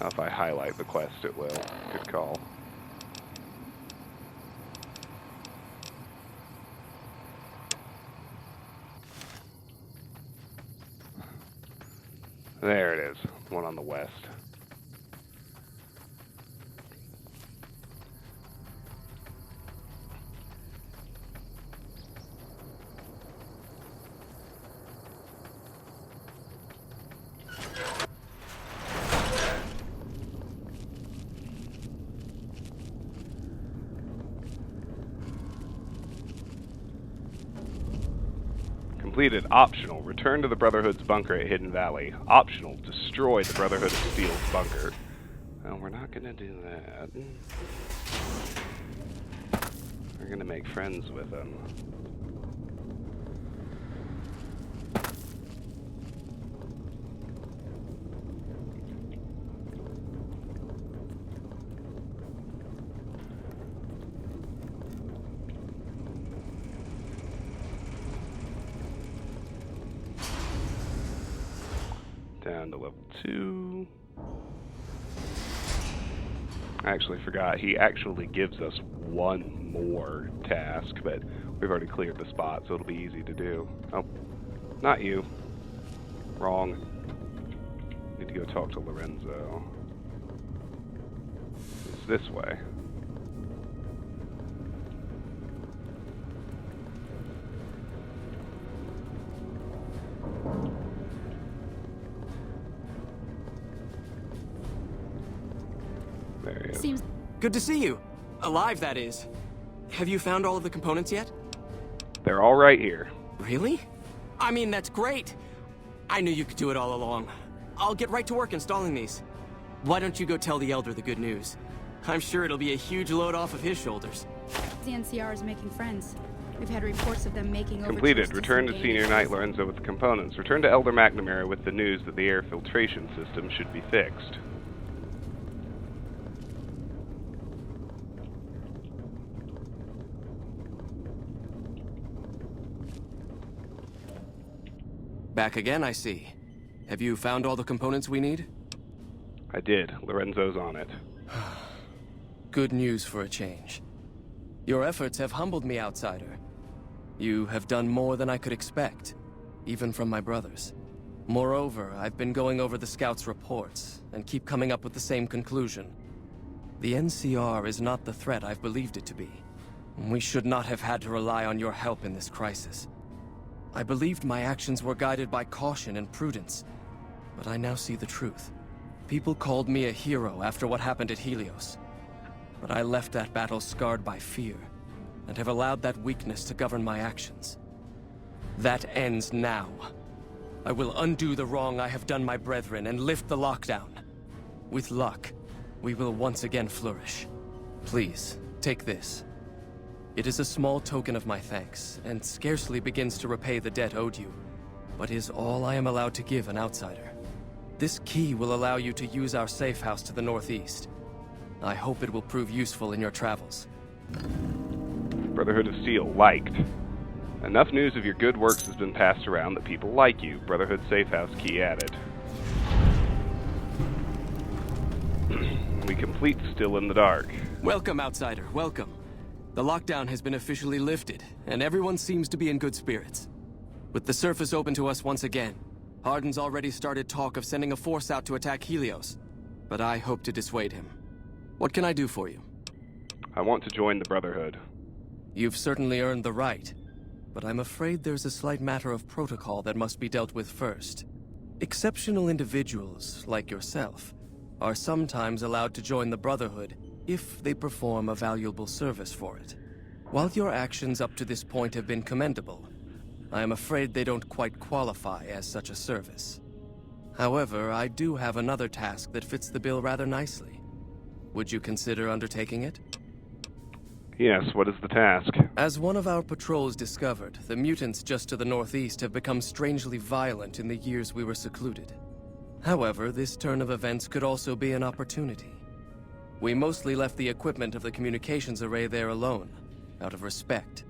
Now if I highlight the quest, it will. Good call. There it is. One on the west. Completed. Optional. Return to the Brotherhood's bunker at Hidden Valley. Optional. Destroy the Brotherhood of Steel's bunker. Well, we're not gonna do that. We're gonna make friends with them. Down to level 2. I actually forgot. He actually gives us one more task, but we've already cleared the spot, so it'll be easy to do. Oh, not you. Wrong. Need to go talk to Lorenzo. It's this way. There he is.
Seems
Good to see you. Alive, that is. Have you found all of the components yet?
They're all right here.
Really? I mean, that's great. I knew you could do it all along. I'll get right to work installing these. Why don't you go tell the Elder the good news? I'm sure it'll be a huge load off of his shoulders.
the NCR is making friends. We've had reports of them making overtures
Completed. Return to
some
Senior
dangerous-
Knight Lorenzo with the components. Return to Elder McNamara with the news that the air filtration system should be fixed.
Back again, I see. Have you found all the components we need?
I did. Lorenzo's on it.
Good news for a change. Your efforts have humbled me, outsider. You have done more than I could expect, even from my brothers. Moreover, I've been going over the scouts' reports, and keep coming up with the same conclusion. The NCR is not the threat I've believed it to be. We should not have had to rely on your help in this crisis. I believed my actions were guided by caution and prudence, but I now see the truth. People called me a hero after what happened at Helios. But I left that battle scarred by fear, and have allowed that weakness to govern my actions. That ends now. I will undo the wrong I have done my brethren and lift the lockdown. With luck, we will once again flourish. Please, take this. It is a small token of my thanks, and scarcely begins to repay the debt owed you, but is all I am allowed to give an outsider. This key will allow you to use our safe house to the northeast. I hope it will prove useful in your travels.
Brotherhood of Steel, liked. Enough news of your good works has been passed around that people like you. Brotherhood Safe House key added. We complete Still in the Dark.
Welcome, outsider, welcome. The lockdown has been officially lifted, and everyone seems to be in good spirits. With the surface open to us once again, Hardin's already started talk of sending a force out to attack Helios, but I hope to dissuade him. What can I do for you?
I want to join the Brotherhood.
You've certainly earned the right, but I'm afraid there's a slight matter of protocol that must be dealt with first. Exceptional individuals, like yourself, are sometimes allowed to join the Brotherhood if they perform a valuable service for it. While your actions up to this point have been commendable, I am afraid they don't quite qualify as such a service. However, I do have another task that fits the bill rather nicely. Would you consider undertaking it?
Yes, what is the task?
As one of our patrols discovered, the mutants just to the northeast have become strangely violent in the years we were secluded. However, this turn of events could also be an opportunity. We mostly left the equipment of the communications array there alone, out of respect.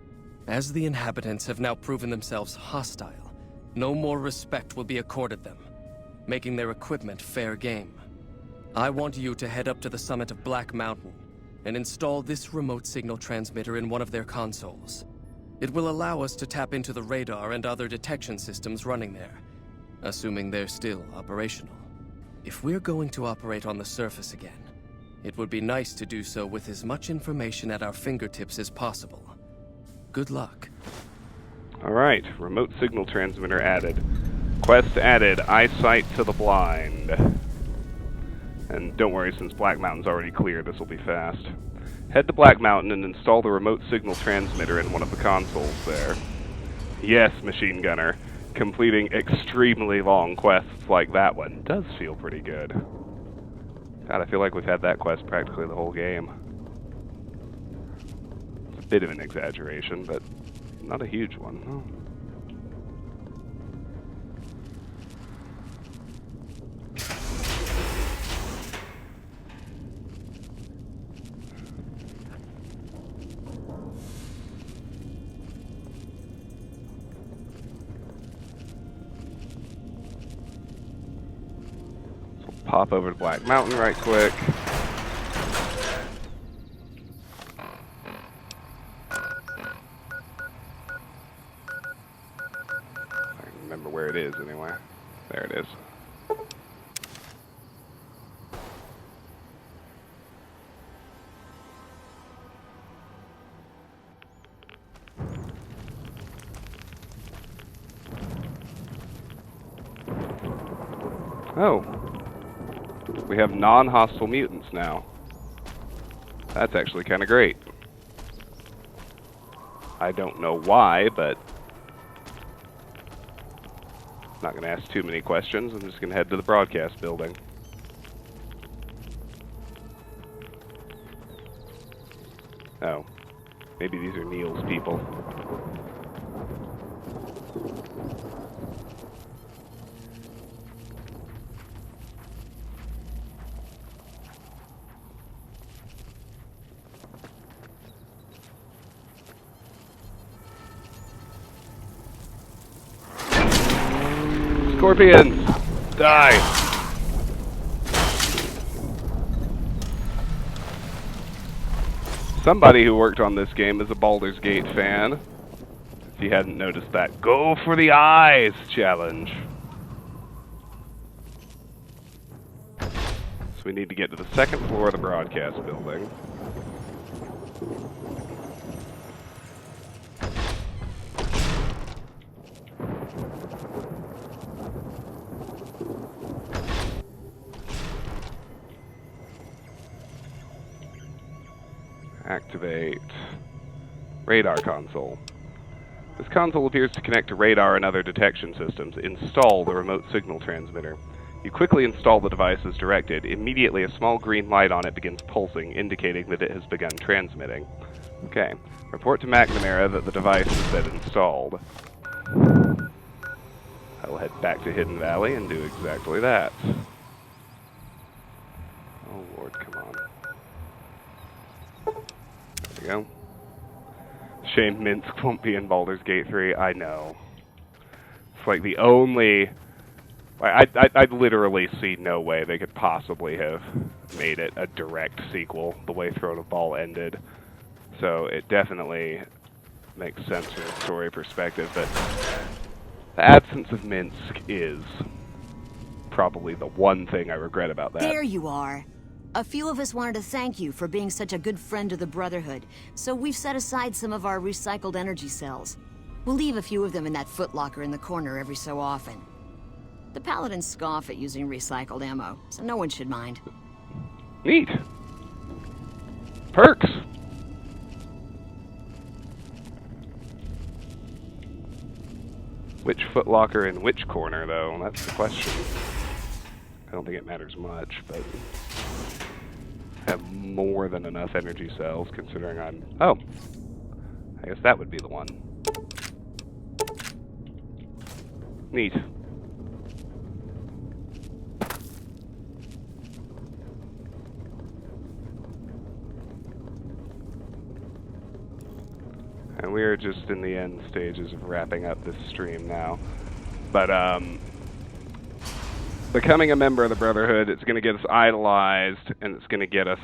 As the inhabitants have now proven themselves hostile, no more respect will be accorded them, making their equipment fair game. I want you to head up to the summit of Black Mountain and install this remote signal transmitter in one of their consoles. It will allow us to tap into the radar and other detection systems running there, assuming they're still operational. If we're going to operate on the surface again, it would be nice to do so with as much information at our fingertips as possible. Good luck.
Alright, remote signal transmitter added. Quest added, eyesight to the blind. And don't worry, since Black Mountain's already clear, this will be fast. Head to Black Mountain and install the remote signal transmitter in one of the consoles there. Yes, Machine Gunner. Completing extremely long quests like that one does feel pretty good. God, I feel like we've had that quest practically the whole game. It's a bit of an exaggeration, but not a huge one. Oh. Pop over to Black Mountain right quick. I remember where it is anyway. There it is. Oh. We have non-hostile mutants now. That's actually kind of great. I don't know why, but not going to ask too many questions. I'm just going to head to the broadcast building. Oh. Maybe these are Neil's people. Scorpions! Die! Somebody who worked on this game is a Baldur's Gate fan. If you hadn't noticed that. Go for the eyes challenge. So we need to get to the second floor of the broadcast building. Activate radar console. This console appears to connect to radar and other detection systems. Install the remote signal transmitter. You quickly install the device as directed. Immediately, a small green light on it begins pulsing, indicating that it has begun transmitting. Okay. Report to McNamara that the device has been installed. I will head back to Hidden Valley and do exactly that. Oh Lord, come on. There we go. Shame Minsk won't be in Baldur's Gate 3. I know. It's like the only... I literally see no way they could possibly have made it a direct sequel the way Throne of Ball ended. So it definitely makes sense from a story perspective, but the absence of Minsk is probably the one thing I regret about that.
There you are. A few of us wanted to thank you for being such a good friend to the Brotherhood, so we've set aside some of our recycled energy cells. We'll leave a few of them in that footlocker in the corner every so often. The Paladins scoff at using recycled ammo, so no one should mind.
Neat. Perks. Which footlocker in which corner, though? That's the question. I don't think it matters much, but I have more than enough energy cells, considering I'm... Oh! I guess that would be the one. Neat. just in the end stages of wrapping up this stream now. But, becoming a member of the Brotherhood, it's going to get us idolized, and it's going to get us,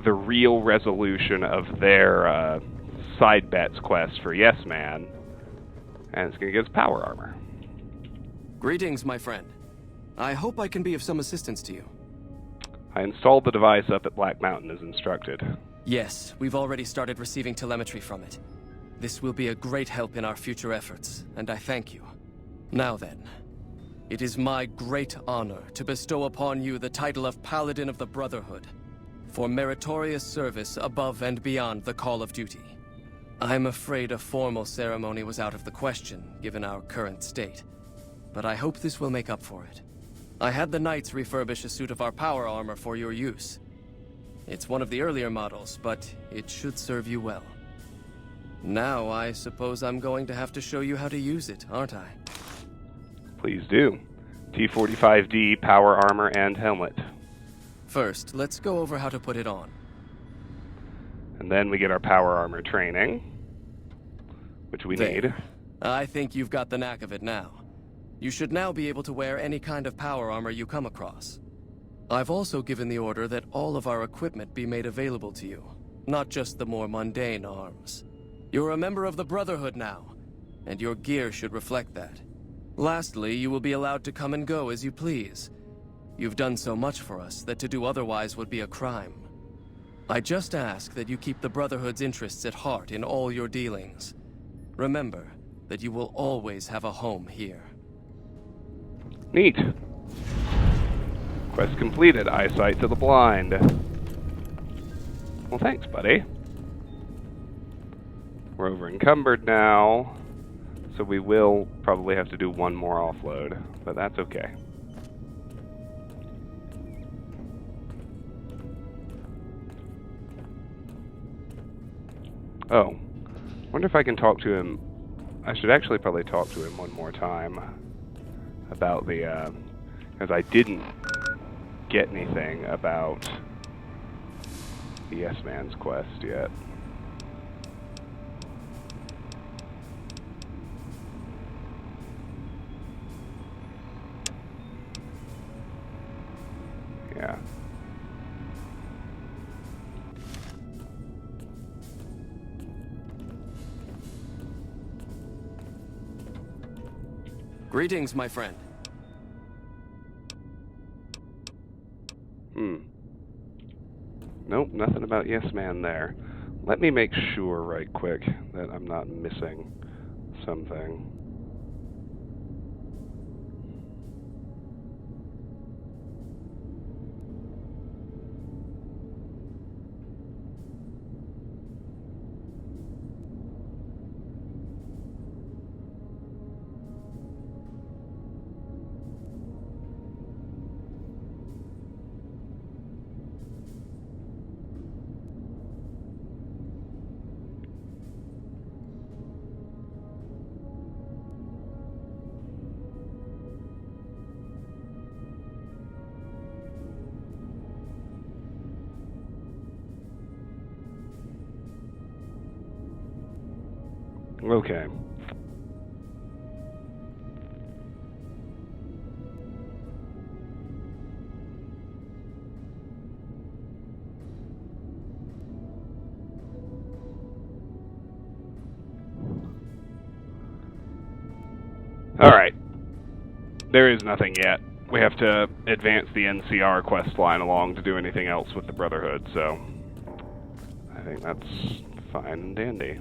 the real resolution of their, side bets quest for Yes Man. And it's going to get us power armor.
Greetings, my friend. I hope I can be of some assistance to you.
I installed the device up at Black Mountain as instructed.
Yes, we've already started receiving telemetry from it. This will be a great help in our future efforts, and I thank you. Now then, it is my great honor to bestow upon you the title of Paladin of the Brotherhood for meritorious service above and beyond the call of duty. I'm afraid a formal ceremony was out of the question, given our current state, but I hope this will make up for it. I had the Knights refurbish a suit of our power armor for your use. It's one of the earlier models, but it should serve you well. Now, I suppose I'm going to have to show you how to use it, aren't I?
Please do. T-45D, power armor, and helmet.
First, let's go over how to put it on.
And then we get our power armor training, which we need.
I think you've got the knack of it now. You should now be able to wear any kind of power armor you come across. I've also given the order that all of our equipment be made available to you, not just the more mundane arms. You're a member of the Brotherhood now, and your gear should reflect that. Lastly, you will be allowed to come and go as you please. You've done so much for us that to do otherwise would be a crime. I just ask that you keep the Brotherhood's interests at heart in all your dealings. Remember that you will always have a home here.
Neat. Quest completed. Eyesight to the blind. Well, thanks, buddy. We're over encumbered now, so we will probably have to do one more offload, but that's okay. Oh, wonder if I can talk to him. I should actually probably talk to him one more time about the, because I didn't get anything about the Yes Man's quest yet. Yeah.
Greetings, my friend.
Nope, nothing about Yes Man there. Let me make sure right quick that I'm not missing something. Okay. Alright. There is nothing yet. We have to advance the NCR quest line along to do anything else with the Brotherhood, so I think that's fine and dandy.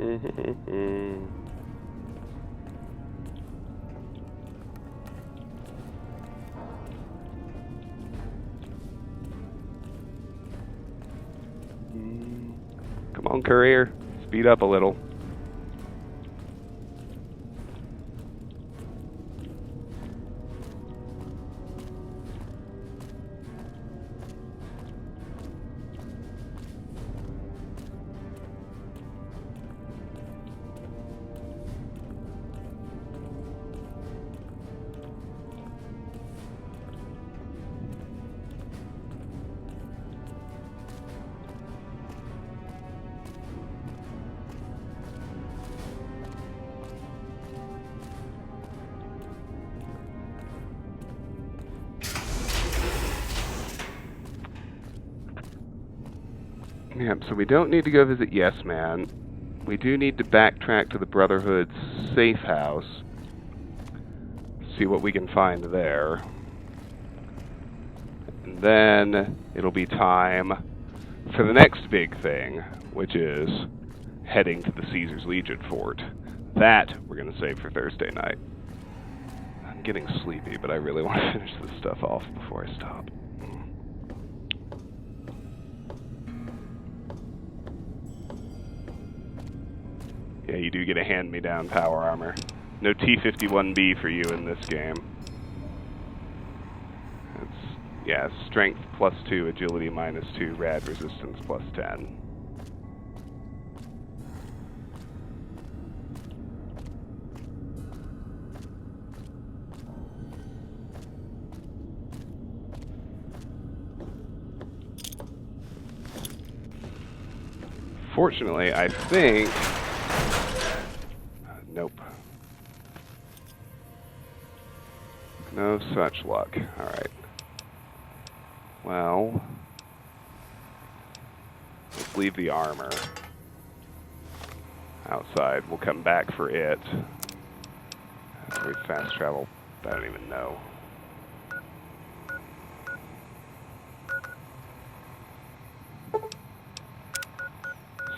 Come on, courier. Speed up a little. Yeah, so we don't need to go visit Yes Man. We do need to backtrack to the Brotherhood's safe house. See what we can find there. And then it'll be time for the next big thing, which is heading to the Caesar's Legion fort. That we're going to save for Thursday night. I'm getting sleepy, but I really want to finish this stuff off before I stop. Yeah, you do get a hand-me-down power armor. No T-51B for you in this game. It's, yeah, strength +2, agility -2, rad resistance +10. Fortunately, I think... nope. No such luck. Alright. Well... let's leave the armor outside. We'll come back for it. We fast travel. I don't even know.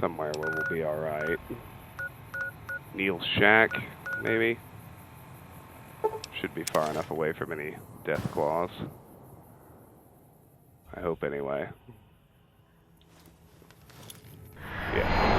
Somewhere where we'll be alright. Neil's shack, maybe? Should be far enough away from any death claws. I hope anyway. Yeah.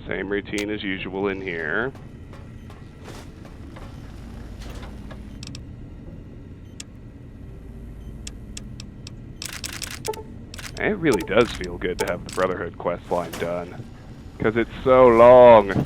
Same routine as usual in here. And it really does feel good to have the Brotherhood quest line done, because it's so long.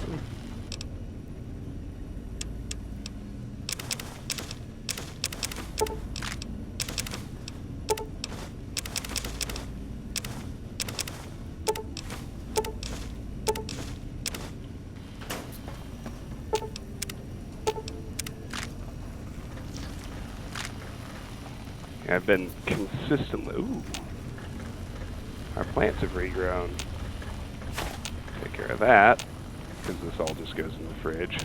I've been consistently... Ooh. Our plants have regrown. Take care of that, because this all just goes in the fridge.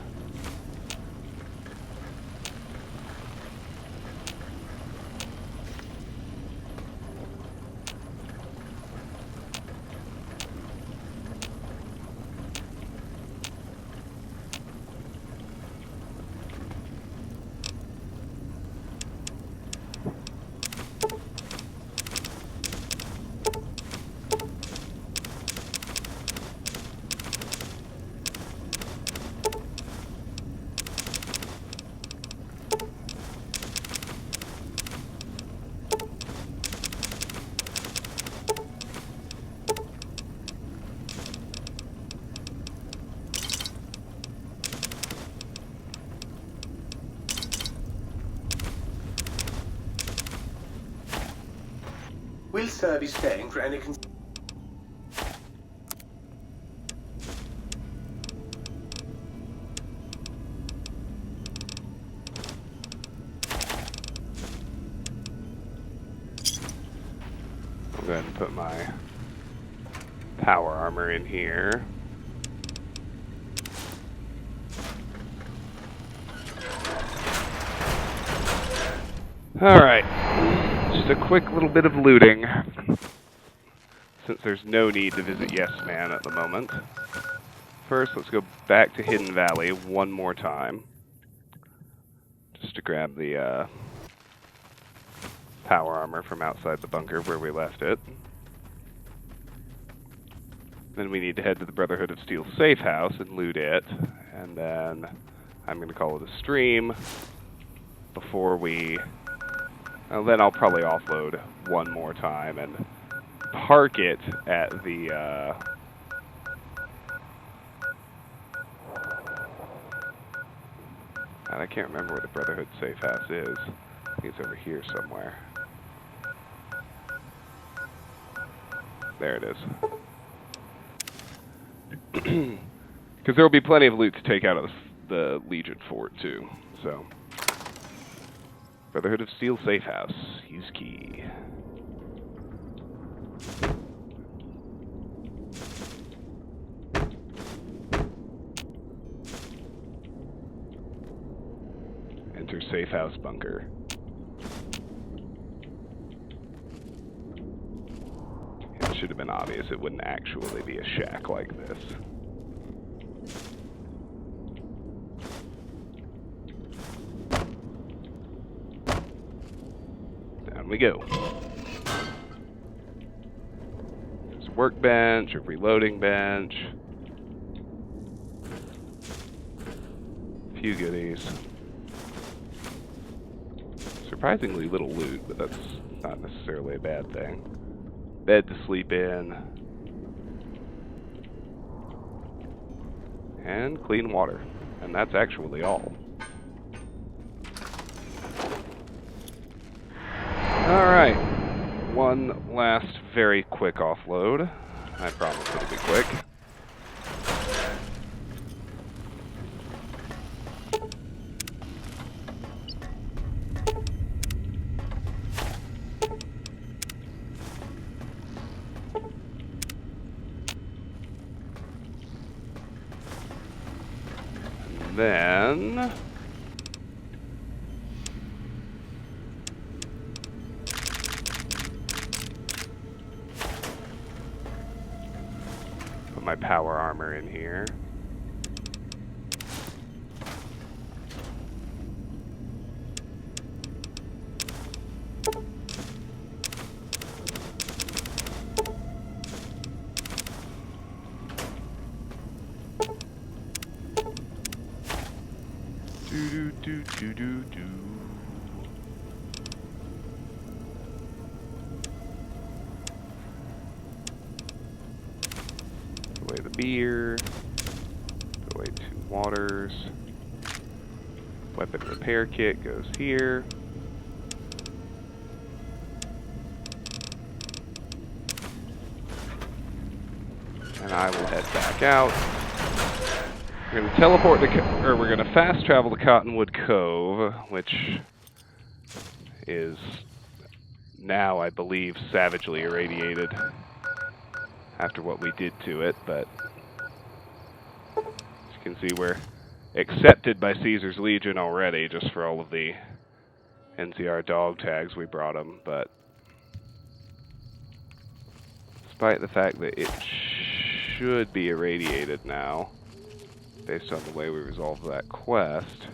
Will Sir be staying for any
I'll go ahead and put my Power armor in here. Alright, just a quick little bit of looting, since there's no need to visit Yes Man at the moment. First, let's go back to Hidden Valley one more time, just to grab the power armor from outside the bunker where we left it. Then we need to head to the Brotherhood of Steel safe house and loot it, and then I'm going to call it a stream before we... then I'll probably offload one more time and park it at the and I can't remember where the Brotherhood safe house is. I think it's over here somewhere. There it is. Because there will be plenty of loot to take out of the Legion fort too. So, Brotherhood of Steel safe house. Use key. Enter safe house bunker. It should have been obvious it wouldn't actually be a shack like this. Down we go. There's a workbench, a reloading bench. A few goodies. Surprisingly little loot, but that's not necessarily a bad thing. Bed to sleep in. And clean water. And that's actually all. Alright. One last very quick offload. I promise it'll be quick. Then put my power armor in here. Do. Put away the beer. Put away 2 waters. Weapon repair kit goes here. And I will head back out. We're going to teleport to, or we're going to fast travel to Cottonwood Cove, which is now, I believe, savagely irradiated after what we did to it, but as you can see, we're accepted by Caesar's Legion already, just for all of the NCR dog tags we brought them, but despite the fact that it should be irradiated now, based on the way we resolved that quest,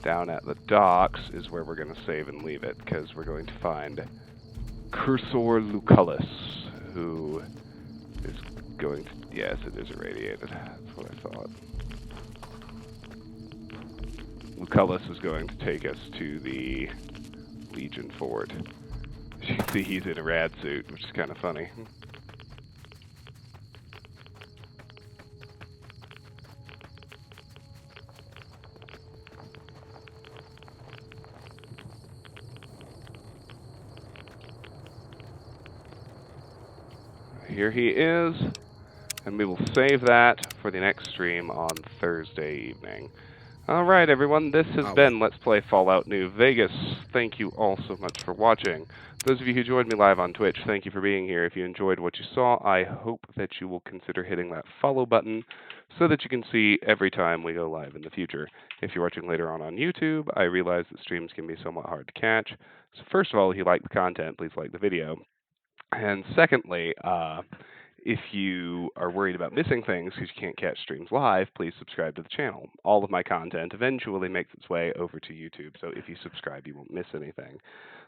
down at the docks is where we're going to save and leave it, because we're going to find Cursor Lucullus, who is going to... Yes, it is irradiated. That's what I thought. Lucullus is going to take us to the Legion fort. As you can see, he's in a rad suit, which is kind of funny. Here he is, and we will save that for the next stream on Thursday evening. All right, everyone. This has
Oh,
been
wait.
Let's Play Fallout New Vegas. Thank you all so much for watching. Those of you who joined me live on Twitch, thank you for being here. If you enjoyed what you saw, I hope that you will consider hitting that follow button so that you can see every time we go live in the future. If you're watching later on YouTube, I realize that streams can be somewhat hard to catch. So first of all, if you like the content, please like the video. And secondly, if you are worried about missing things because you can't catch streams live, please subscribe to the channel. All of my content eventually makes its way over to YouTube, so if you subscribe, you won't miss anything.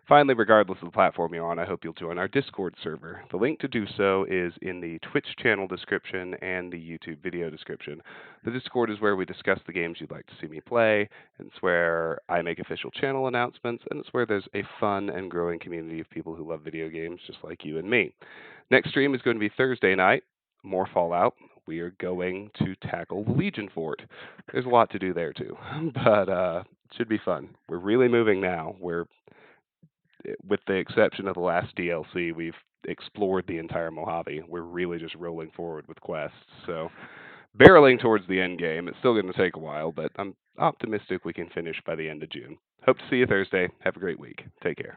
Finally, regardless of the platform you're on, I hope you'll join our Discord server. The link to do so is in the Twitch channel description and the YouTube video description. The Discord is where we discuss the games you'd like to see me play, and it's where I make official channel announcements, and it's where there's a fun and growing community of people who love video games just like you and me. Next stream is going to be Thursday night, more Fallout. We are going to tackle the Legion Fort. There's a lot to do there too, but it should be fun. We're really moving now. With the exception of the last DLC, we've explored the entire Mojave. We're really just rolling forward with quests. So, barreling towards the end game. It's still going to take a while, but I'm optimistic we can finish by the end of June. Hope to see you Thursday. Have a great week. Take care.